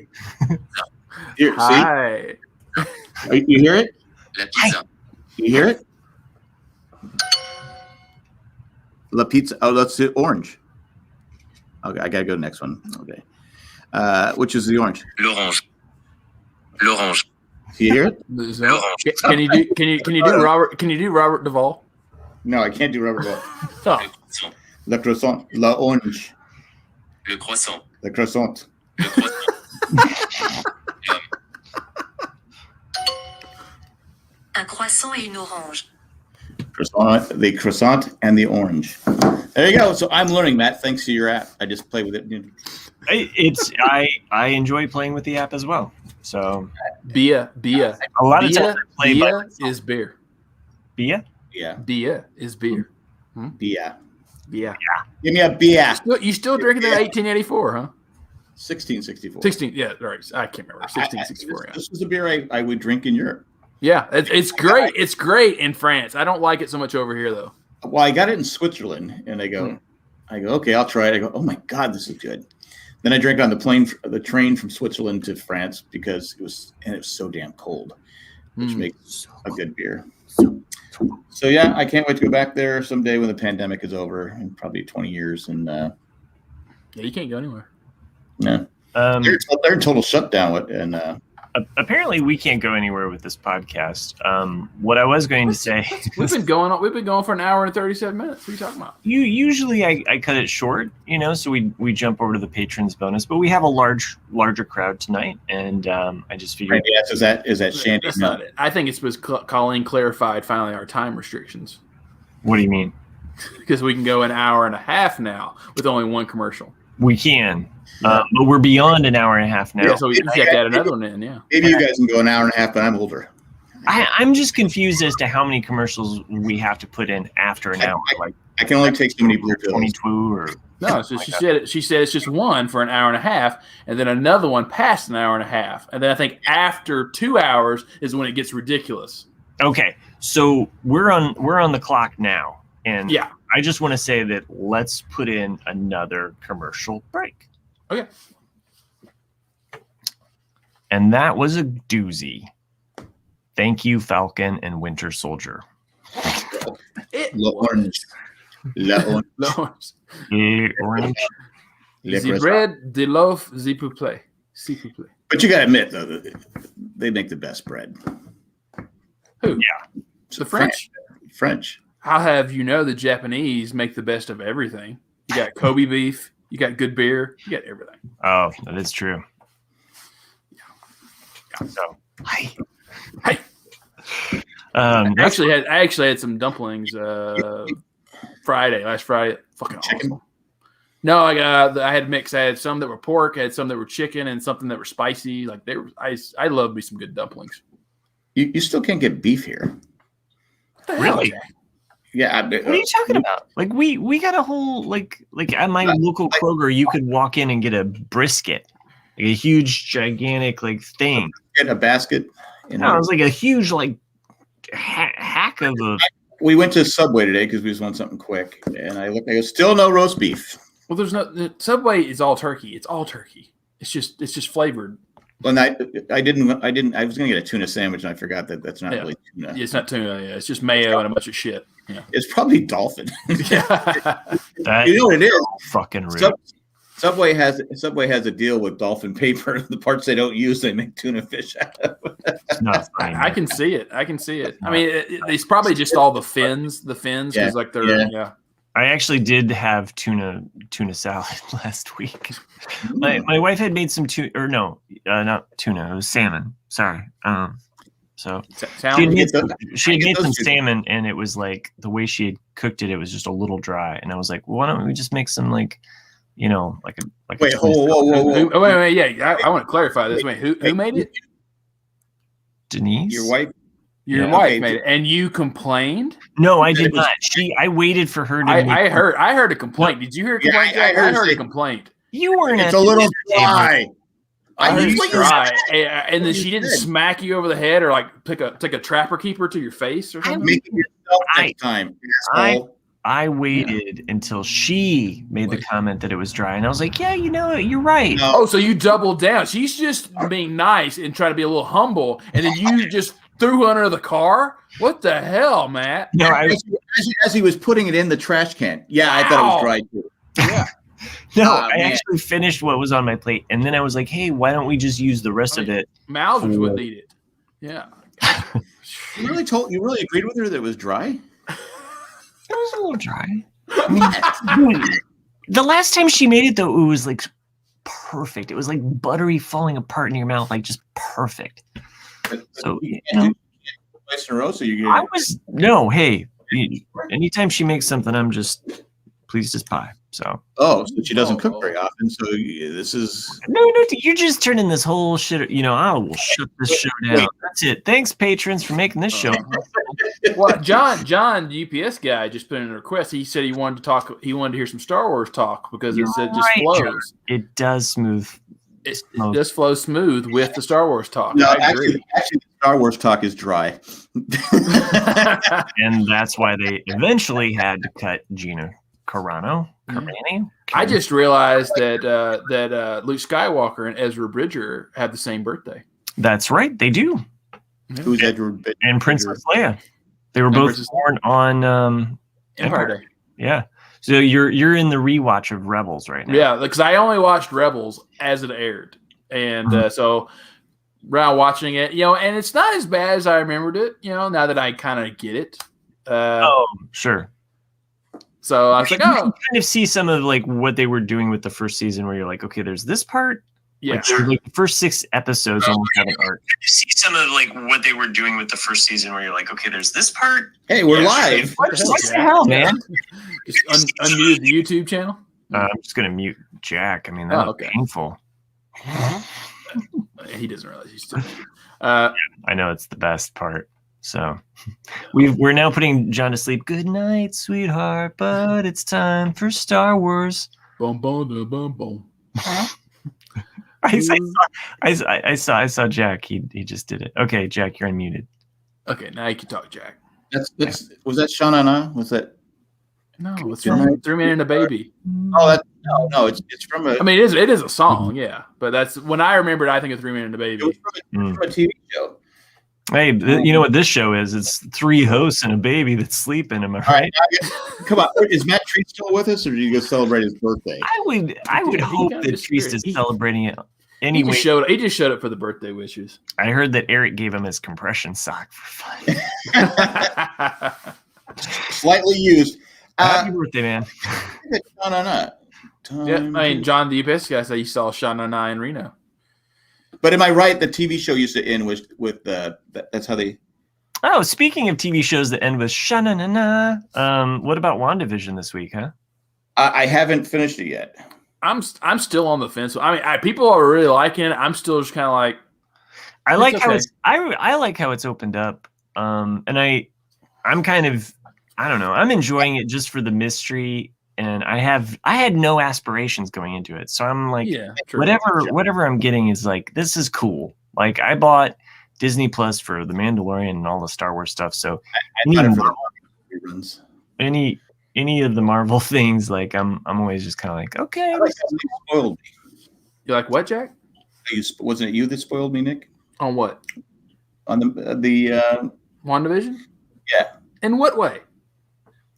Here, hi. See? You hear it? Hi. You hear it? La pizza. Oh, let's do orange. Okay, I gotta go to the next one. Okay. Which is the orange? L'orange. Do you hear it? Can you do Robert? Can you do Robert Duvall? No, I can't do Robert Duvall. Oh. Le croissant. La orange. Le croissant. Le croissant. Le croissant. Un croissant et une orange. The croissant and the orange. There you go. So I'm learning, Matt, thanks to your app. I just play with it. I enjoy playing with the app as well. So Bia. A lot of times I play Bia is beer. Bia? Yeah. Bia is beer. Bia. Give me a beer. You still drinking that 1884, huh? 1664. 16, yeah, right. I can't remember. 1664. This was a beer I would drink in Europe. Yeah, it's great. It's great in France. I don't like it so much over here, though. Well, I got it in Switzerland, and I go, okay, I'll try it. I go, oh my God, this is good. Then I drank it on the train from Switzerland to France because it was so damn cold, which makes a good beer. So yeah, I can't wait to go back there someday when the pandemic is over in probably 20 years. And yeah, you can't go anywhere. No, they're in total shutdown. And apparently, we can't go anywhere with this podcast. What I was going to say, we've been going for an hour and 37 minutes. What are you talking about? Usually I cut it short, so we jump over to the patrons bonus, but we have a larger crowd tonight, and I just figured. Yes, is that Shandy? That's not it. I think it's because Colleen clarified finally our time restrictions. What do you mean? Because we can go an hour and a half now with only one commercial. We can. But we're beyond an hour and a half now. Yeah, so we have to add another one in, yeah. Maybe you guys can go an hour and a half, but I'm older. I'm just confused as to how many commercials we have to put in after an hour. I can only take so many blue pills. 22 or no. So she said it's just one for an hour and a half, and then another one past an hour and a half, and then I think after 2 hours is when it gets ridiculous. Okay, so we're on the clock now, and yeah, I just want to say that let's put in another commercial break. Okay. And that was a doozy. Thank you, Falcon and Winter Soldier. L'orange. The bread, the loaf, s'il vous plaît. But you got to admit, though, they make the best bread. Who? Yeah. The French? French. How have you know the Japanese make the best of everything? You got Kobe beef. You got good beer. You got everything. Oh, that is true. Yeah. So, hi. I actually had some dumplings last Friday. Fucking awesome. No, I had mix. I had some that were pork, I had some that were chicken, and something that were spicy. Like I love me some good dumplings. You still can't get beef here. Really? Yeah. What are you talking about? Like we got a whole like at my local Kroger, you could walk in and get a brisket, like a huge gigantic thing. Get a basket. No, it was like a huge like hack back of the. We went to Subway today because we just want something quick, and I looked. I go, still no roast beef. Well, the Subway is all turkey. It's all turkey. It's just flavored. Well, I didn't. I was gonna get a tuna sandwich, and I forgot that's not really tuna. It's not tuna. Yeah, it's just mayo and a bunch of shit. Yeah, it's probably dolphin. That you know what it is? Fucking rude. Subway has a deal with dolphin paper. The parts they don't use, they make tuna fish out of. I can see it. I mean, it's probably just all the fins. The fins, because like they're I actually did have tuna salad last week. My wife had made some tuna, or no, not tuna. It was salmon. Sorry. So she had made some salmon, and it was like the way she had cooked it. It was just a little dry, and I was like, well, why don't we just make some like Wait, whoa. Wait, yeah. I want to clarify this. Wait, who made it? Denise, your wife. Your wife made it, and you complained? No, I did not. I waited for her to. I heard a complaint. Did you hear a complaint? Yeah, I heard a complaint. You weren't. It's a little dry. I heard it's dry, and then she didn't smack you over the head or like take a trapper keeper to your face or something. Make it yourself next time. I waited until she made the comment that it was dry, and I was like, "Yeah, you know what? You're right." No. Oh, so you doubled down. She's just being nice and trying to be a little humble, and then you just threw her under the car. What the hell, Matt? No, as he was putting it in the trash can. Yeah, I thought it was dry too. Yeah. No, I actually finished what was on my plate, and then I was like, "Hey, why don't we just use the rest of it?" Mausers would eat it. Yeah. You really agreed with her that it was dry? It was a little dry. I mean, the last time she made it, though, it was like perfect. It was like buttery falling apart in your mouth, like just perfect. So twice in a row, so you hey, anytime she makes something, I'm just pleased as pie. So she doesn't cook very often. So this is no, you're just turning this whole shit. I will shut this show down. That's it. Thanks, patrons, for making this show. Well, John, the UPS guy, just put in a request. He said he wanted to talk. He wanted to hear some Star Wars talk because it just flows. John. It does smooth. It does flow smooth with the Star Wars talk. No, actually, the Star Wars talk is dry, and that's why they eventually had to cut Gina Carano. I just realized that Luke Skywalker and Ezra Bridger have the same birthday. That's right, they do. Who's Ezra Bridger? And Princess Leia. They were both born on Empire Day. Yeah. So you're in the rewatch of Rebels right now. Yeah, because I only watched Rebels as it aired, and so around watching it, and it's not as bad as I remembered it. Now that I kind of get it. Sure. So I was like, you kind of see some of like what they were doing with the first season, where you're like, okay, there's this part. Yeah. Like the first 6 episodes almost have an arc. You see some of like what they were doing with the first season, where you're like, okay, there's this part. Hey, we're live. What the hell, man? Just unmute the YouTube channel. I'm just gonna mute Jack. I mean, that's painful. He doesn't realize he's still. I know it's the best part. So we're now putting John to sleep. Good night, sweetheart, but it's time for Star Wars. Boom, boom, boom, boom. I saw Jack. He just did it. Okay, Jack, you're unmuted. Okay, now you can talk, Jack. Was that Shana Na? Was that? No, it's from 3 Men and a Baby. Oh, no, it's from a. I mean, it is a song, yeah, but that's when I remembered. I think of 3 Men and a Baby. It was from a TV show. Hey, you know what this show is? It's 3 hosts and a baby that's sleeping. Am I right? Come on, is Matt Treat still with us, or do you go celebrate his birthday? I would hope that Treat is celebrating it anyway. He just showed up for the birthday wishes. I heard that Eric gave him his compression sock for fun. Slightly used. Happy birthday, man! Yeah, I mean, John the UPS guy said he saw Shana Na in Reno. But am I right? The TV show used to end with that's how they. Oh, speaking of TV shows that end with sha-na-na-na, what about WandaVision this week, huh? I haven't finished it yet. I'm still on the fence. I mean, people are really liking it. I'm still just kind of like. I like how it's opened up, and I'm kind of, I don't know, I'm enjoying it just for the mystery. And I had no aspirations going into it. So I'm like, whatever I'm getting is like, this is cool. Like I bought Disney Plus for The Mandalorian and all the Star Wars stuff. So any of the Marvel things, like I'm always just kind of like, okay. Like spoiled me. You like what, Jack? Wasn't it you that spoiled me, Nick? On what? On the WandaVision? Yeah. In what way?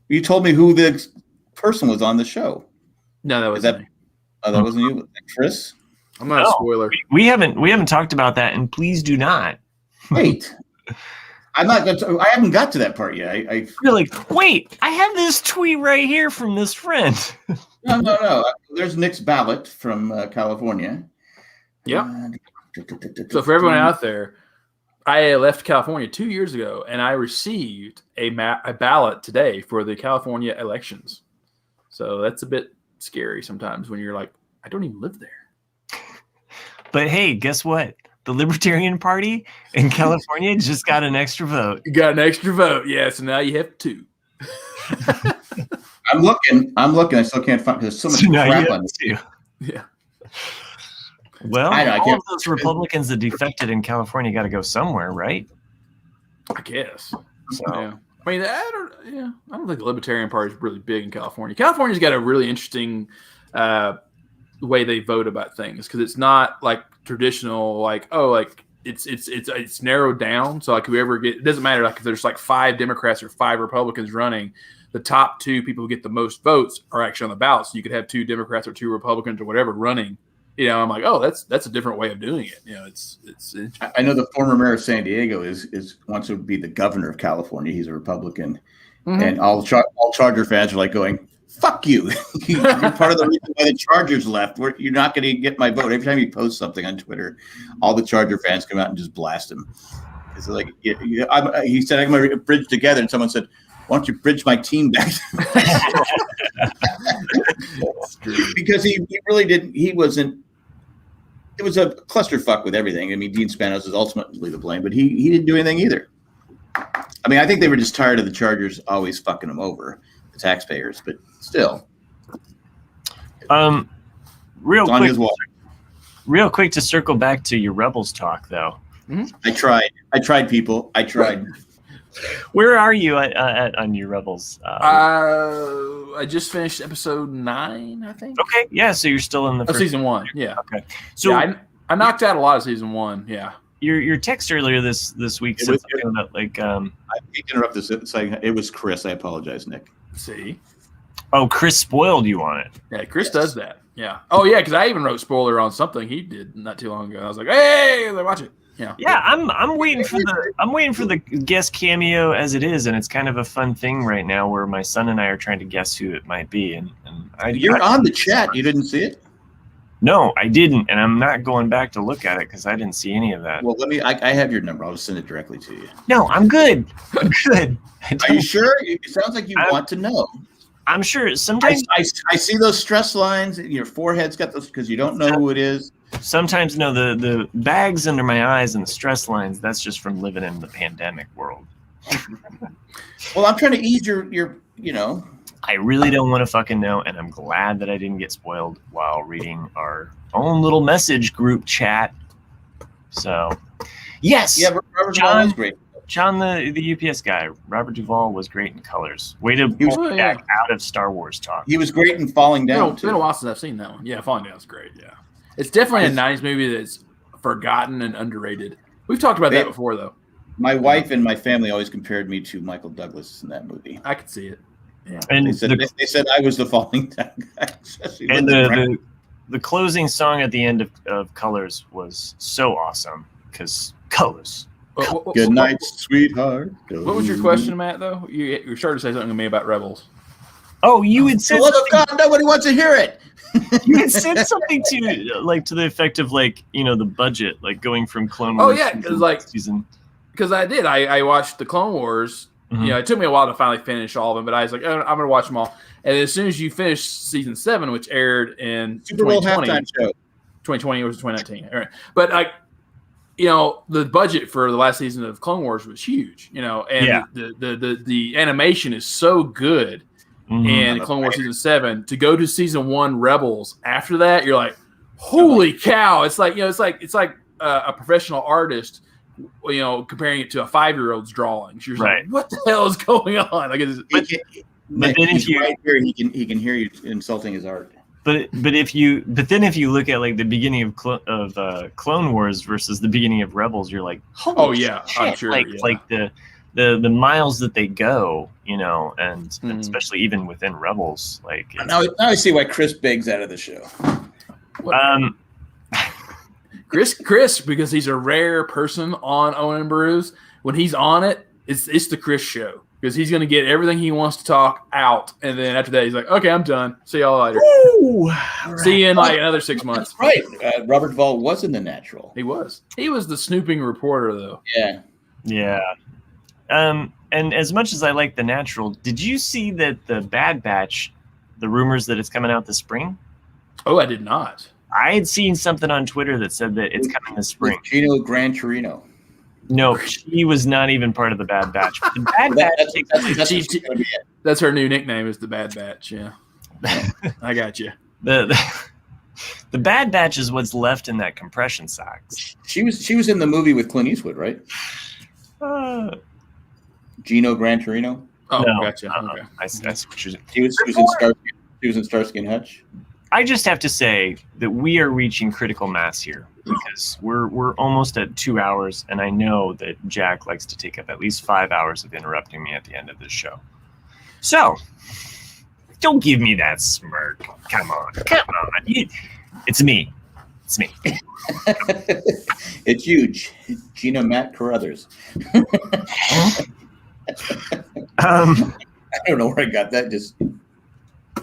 You told me who the person was on the show. No, that wasn't me. Oh, that wasn't you, Chris? I'm not a spoiler. We haven't talked about that, and please do not. Wait. I haven't got to that part yet. You're like, wait, I have this tweet right here from this friend. No. There's Nick's ballot from California. Yeah. So for everyone out there, I left California 2 years ago, and I received a ballot today for the California elections. So that's a bit scary sometimes when you're like, I don't even live there. But hey, guess what? The Libertarian Party in California just got an extra vote. You got an extra vote, yeah. So now you have 2. I'm looking. I still can't find because there's so much crap on this. Yeah. Well, all of those Republicans that defected in California got to go somewhere, right? I guess. So, yeah. I mean, I don't think the Libertarian Party is really big in California. California's got a really interesting way they vote about things because it's not like traditional, like it's narrowed down. So like whoever it doesn't matter. Like if there's like 5 Democrats or 5 Republicans running, the top 2 people who get the most votes are actually on the ballot. So you could have 2 Democrats or 2 Republicans or whatever running. I'm like, oh, that's a different way of doing it. It's. I know the former mayor of San Diego is wants to be the governor of California. He's a Republican, and all Charger fans are like going, "Fuck you! You're part of the reason why the Chargers left. You're not going to get my vote." Every time he posts something on Twitter, all the Charger fans come out and just blast him. It's like he said, "I'm going to bridge together," and someone said, "Why don't you bridge my team back?" Because he really didn't. He wasn't. It was a clusterfuck with everything. I mean, Dean Spanos is ultimately to blame, but he didn't do anything either. I mean, I think they were just tired of the Chargers always fucking them over, the taxpayers. But still, real quick to circle back to your Rebels talk, though. Mm-hmm. I tried, people. I tried. Where are you on your Rebels? I just finished episode 9, I think. Okay, yeah. So you're still in the first season 1. Yeah. Okay. So I knocked out a lot of season 1. Yeah. Your text earlier this week said something about like. I hate to interrupt this. It was Chris. I apologize, Nick. See. Oh, Chris spoiled you on it. Yeah, Chris does that. Yeah. Oh yeah, because I even wrote spoiler on something he did not too long ago. I was like, hey, watch it. Yeah, I'm waiting for the guest cameo as it is, and it's kind of a fun thing right now where my son and I are trying to guess who it might be. And you're on the chat. You didn't see it? No, I didn't, and I'm not going back to look at it because I didn't see any of that. Well, I have your number. I'll send it directly to you. No, I'm good. I'm good. Are you sure? It sounds like you want to know. I'm sure. Sometimes I see those stress lines. Your forehead's got those because you don't know who it is. Sometimes, no, the bags under my eyes and the stress lines, that's just from living in the pandemic world. Well, I'm trying to ease your. I really don't want to fucking know, and I'm glad that I didn't get spoiled while reading our own little message group chat. So, yes. Yeah, Robert Duvall was great. John, the UPS guy, Robert Duvall was great in Colors. Way to pull back out of Star Wars talk. He was great in Falling Down, It's been a while since I've seen that one. Yeah, Falling Down is great, yeah. It's definitely a 90s movie that's forgotten and underrated. We've talked about that before, though. My wife and my family always compared me to Michael Douglas in that movie. I could see it. Yeah. And they said I was the Falling Down guy. And the closing song at the end of Colors was so awesome because Colors. Good night, sweetheart. What was your question, Matt, though? You're starting to say something to me about Rebels. Oh, you had said something. God, nobody wants to hear it. You had said something to the effect of the budget, like going from Clone Wars. Oh yeah, because I did. I watched the Clone Wars. Mm-hmm. It took me a while to finally finish all of them, but I was like, I'm gonna watch them all. And as soon as you finish season 7, which aired in Super Bowl halftime show, 2020 or 2019, all right. But the budget for the last season of Clone Wars was huge. And the animation is so good. Mm-hmm. And Clone Wars season 7 to go to season 1 Rebels after that, you're like, holy cow! It's like it's like a professional artist comparing it to a 5-year-old's drawings. You're like, what the hell is going on? Like, but then if you right here, he can hear you insulting his art. But then if you look at like the beginning of Clone Wars versus the beginning of Rebels, you're like, holy shit. I'm sure. Like the miles that they go, and especially even within Rebels, like now I see why Chris begs out of the show. Chris, because he's a rare person on Owen and Brews. When he's on it, it's the Chris show. Because he's going to get everything he wants to talk out. And then after that, he's like, okay, I'm done. See y'all later. Ooh, See you in like another 6 months. Right. Robert Duvall was in The Natural. He was. He was the snooping reporter, though. Yeah. Yeah. And as much as I like The Natural, did you see that the Bad Batch, the rumors that it's coming out this spring? Oh, I did not. I had seen something on Twitter that said that it's coming this spring. With Gino Gran Torino. No, she was not even part of the Bad Batch. The Bad Batch. That's her new nickname is the Bad Batch. Yeah, I got you. The Bad Batch is what's left in that compression socks. She was in the movie with Clint Eastwood, right? Gino Gran Torino. Oh, no, gotcha. Okay. I see what you're saying. She was in Starsky and Hutch. I just have to say that we are reaching critical mass here because we're almost at 2 hours, and I know that Jack likes to take up at least 5 hours of interrupting me at the end of this show. So, don't give me that smirk. Come on. It's me. It's me. It's you, Gina Matt Carruthers. I don't know where I got that.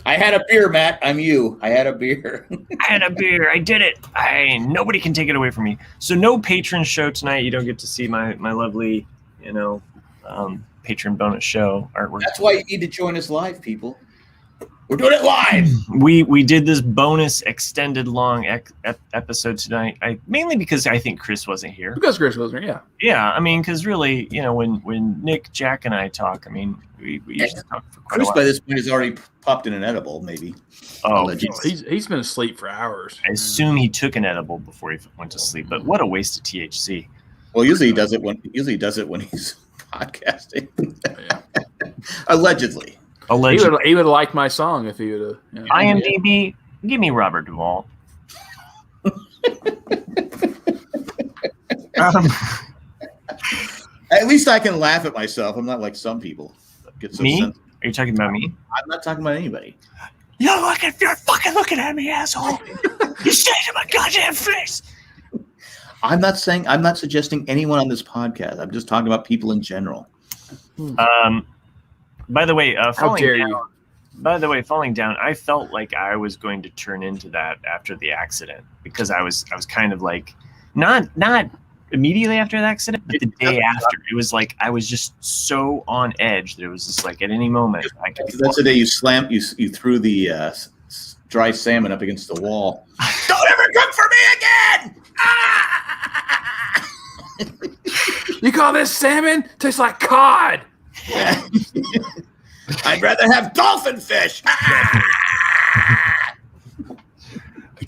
I had a beer, Matt. I'm you. I had a beer. I did it. Nobody can take it away from me. So no patron show tonight. You don't get to see my lovely, patron bonus show artwork. That's why you need to join us live, people. We're doing it live. We did this bonus extended long episode tonight. Mainly because I think Chris wasn't here. Because Chris wasn't here, yeah. Yeah, I mean, because really, when Nick, Jack, and I talk, I mean, we used to talk for quite a while. Chris by this point has already popped in an edible, maybe. Oh, he's been asleep for hours. I assume he took an edible before he went to sleep, but what a waste of THC. Well, usually he does it when he's podcasting. Yeah. Allegedly. He would like my song if he would have. IMDb, give me Robert Duvall. At least I can laugh at myself. I'm not like some people. Get so me? sensitive. Are you talking about me? I'm not talking about anybody. You're fucking looking at me, asshole. You say it to my goddamn face. I'm not suggesting anyone on this podcast. I'm just talking about people in general. By the way, falling down, I felt like I was going to turn into that after the accident because I was kind of like not immediately after the accident, but the day after. It was like I was just so on edge that it was just like at any moment I could. That's the day you threw the dry salmon up against the wall. Don't ever cook for me again! You call this salmon? Tastes like cod. I'd rather have dolphin fish. I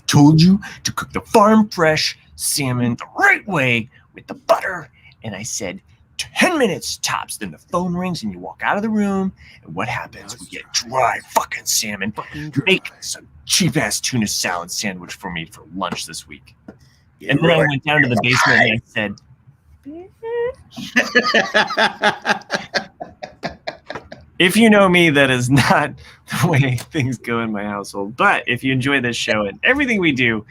told you to cook the farm fresh salmon the right way with the butter, and I said 10 minutes tops. Then the phone rings and you walk out of the room, and what happens? We get dry fucking salmon. Make some cheap ass tuna salad sandwich for me for lunch this week. And then I went down to the basement and I said, if you know me, that is not the way things go in my household. But if you enjoy this show and everything we do,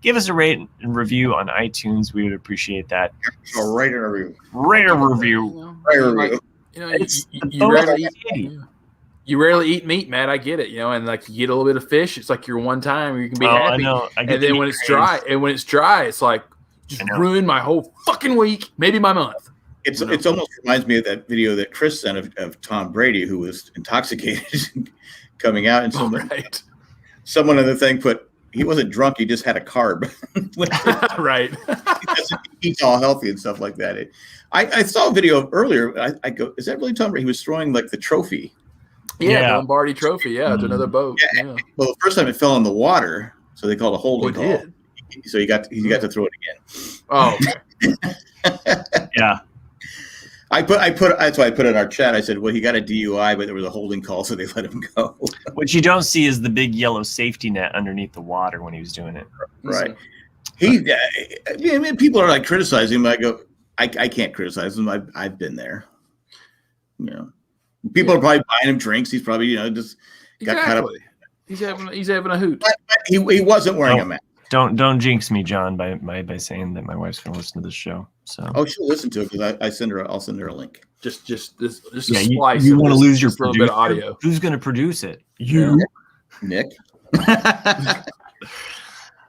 give us a rate and review on iTunes. We would appreciate that. Rate a review. You rarely eat meat, Matt. I get it, and like you get a little bit of fish. It's like your one time where you can be happy. I know. And then when it's dry, it's like just ruin my whole fucking week, maybe my month. It's almost reminds me of that video that Chris sent of Tom Brady, who was intoxicated coming out, and someone on the thing put he wasn't drunk, he just had a carb. Right. He's all healthy and stuff like that. I saw a video earlier. I go, is that really Tom Brady? He was throwing like the trophy. Yeah. Lombardi Trophy. Yeah, it's another boat. Yeah. Well, the first time it fell in the water, so they called a holding call. So he got to throw it again. Oh. Okay. Yeah. That's why I put it in our chat. I said, well, he got a DUI, but there was a holding call, so they let him go. What you don't see is the big yellow safety net underneath the water when he was doing it. Right. I mean, people are like criticizing him. I go, I can't criticize him. I've been there. You know, people are probably buying him drinks. He's probably, just got caught up. He's having a hoot. But he wasn't wearing a mask. Don't jinx me, John, by saying that my wife's going to listen to this show. So she'll listen to it because I'll send her a link. Just a splice. You want to lose your little bit of audio. Who's going to produce it? You, Nick.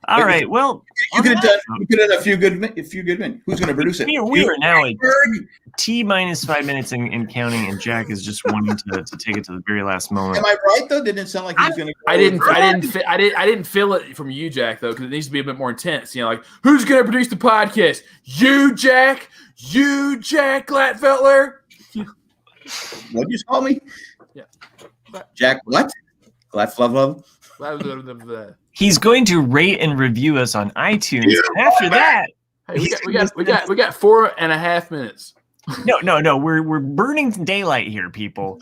All right. Well, you could have done a few good men. Who's going to produce it? We are now at T-5 minutes in counting, and Jack is just wanting to take it to the very last moment. Am I right though? Didn't it sound like he was going to? I didn't feel it from you, Jack, though, because it needs to be a bit more intense. Like who's going to produce the podcast? You, Jack Glatfelter. What did you call me? Yeah, Jack. What? Glatfelter. He's going to rate and review us on iTunes. Yeah, after that, hey, we got 4.5 minutes. No. We're burning daylight here, people.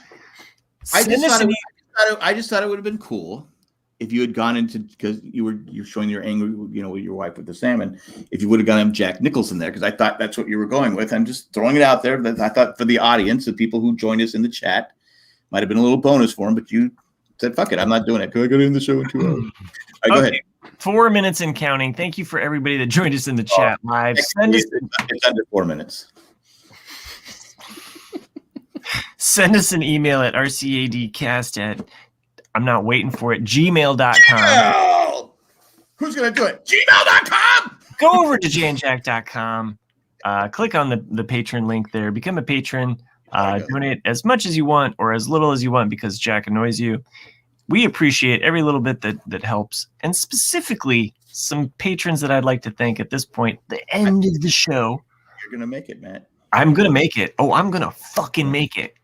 I just thought it would have been cool if you had gone into, because you're showing your anger, with your wife with the salmon. If you would have gone Jack Nicholson there, because I thought that's what you were going with. I'm just throwing it out there. But I thought for the audience, the people who joined us in the chat, might have been a little bonus for them. But you said, "Fuck it, I'm not doing it." Because I got in the show in 2 hours. All right, go ahead. 4 minutes and counting. Thank you for everybody that joined us in the chat live. It's under 4 minutes. Send us an email at rcadcast I'm not waiting for it, gmail.com. Gmail! Who's going to do it? Gmail.com! Go over to jandjack.com. Click on the patron link there. Become a patron. Donate as much as you want or as little as you want because Jack annoys you. We appreciate every little bit that helps. And specifically, some patrons that I'd like to thank at this point, the end of the show. You're going to make it, Matt. I'm going to make it. Oh, I'm going to fucking make it.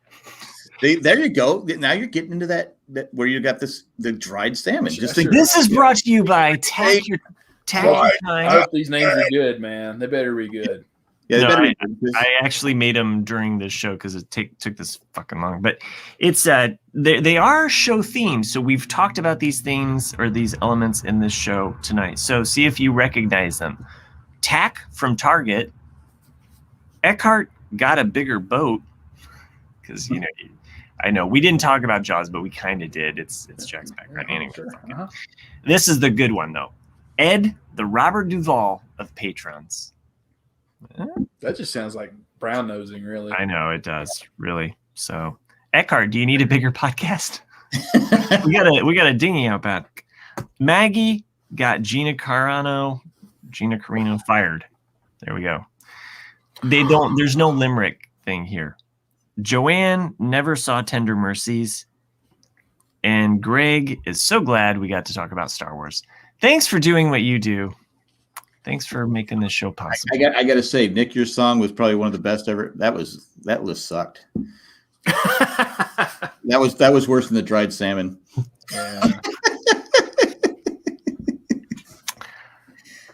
There you go. Now you're getting into that where you got the dried salmon. This is brought to you by Tack Your Time. I hope these names are good, man. They better be good. Yeah, I actually made them during this show because it took this fucking long. But it's they are show themes, so we've talked about these things or these elements in this show tonight. So see if you recognize them. Tack from Target. Eckhart got a bigger boat because I know we didn't talk about Jaws, but we kind of did. It's Jack's background anyway. Uh-huh. This is the good one though. Ed, the Robert Duvall of patrons. That just sounds like brown nosing, really. I know it does, really. So, Eckhart, do you need a bigger podcast? we got a dinghy out back. Maggie got Gina Carano fired. There we go. There's no limerick thing here. Joanne never saw Tender Mercies, and Greg is so glad we got to talk about Star Wars. Thanks for doing what you do. Thanks for making this show possible. I got to say, Nick, your song was probably one of the best ever. That was sucked. that was worse than the dried salmon. Yeah.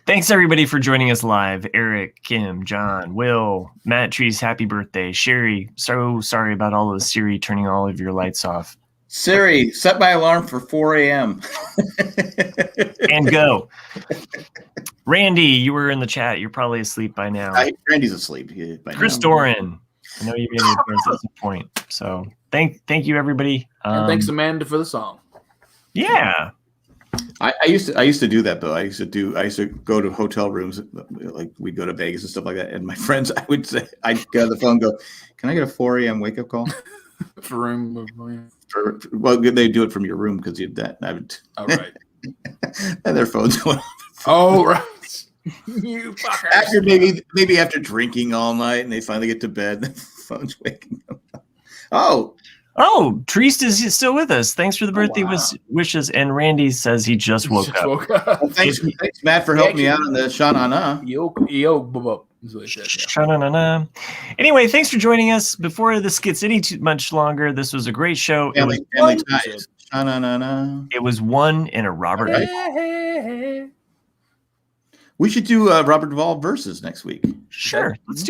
Thanks everybody for joining us live. Eric, Kim, John, Will, Matt Trees, happy birthday. Sherry, so sorry about all of Siri turning all of your lights off. Siri, set my alarm for 4 a.m. And go. Randy, you were in the chat. You're probably asleep by now. Randy's asleep. Chris Doran. I know you're getting at some point. So thank you, everybody. And thanks, Amanda, for the song. Yeah. I used to do that though. I used to go to hotel rooms, like we'd go to Vegas and stuff like that. And my friends, I'd get on the phone and go, "Can I get a 4 a.m. wake up call?" For room. Well, they do it from your room because you had that. All right. And their phones going off. Oh, right. You fuckers. After maybe after drinking all night and they finally get to bed, the phone's waking them up. Oh, Treest is still with us. Thanks for the birthday wishes. And Randy says he just woke up. Well, thanks, Matt, for helping me out on the Sha-na-na. Sha-na-na-na. Anyway, thanks for joining us. Before this gets any too much longer, this was a great show. Family ties. Sha-na-na-na. It was one in a Robert. We should do Robert Duvall versus next week. Sure, let's do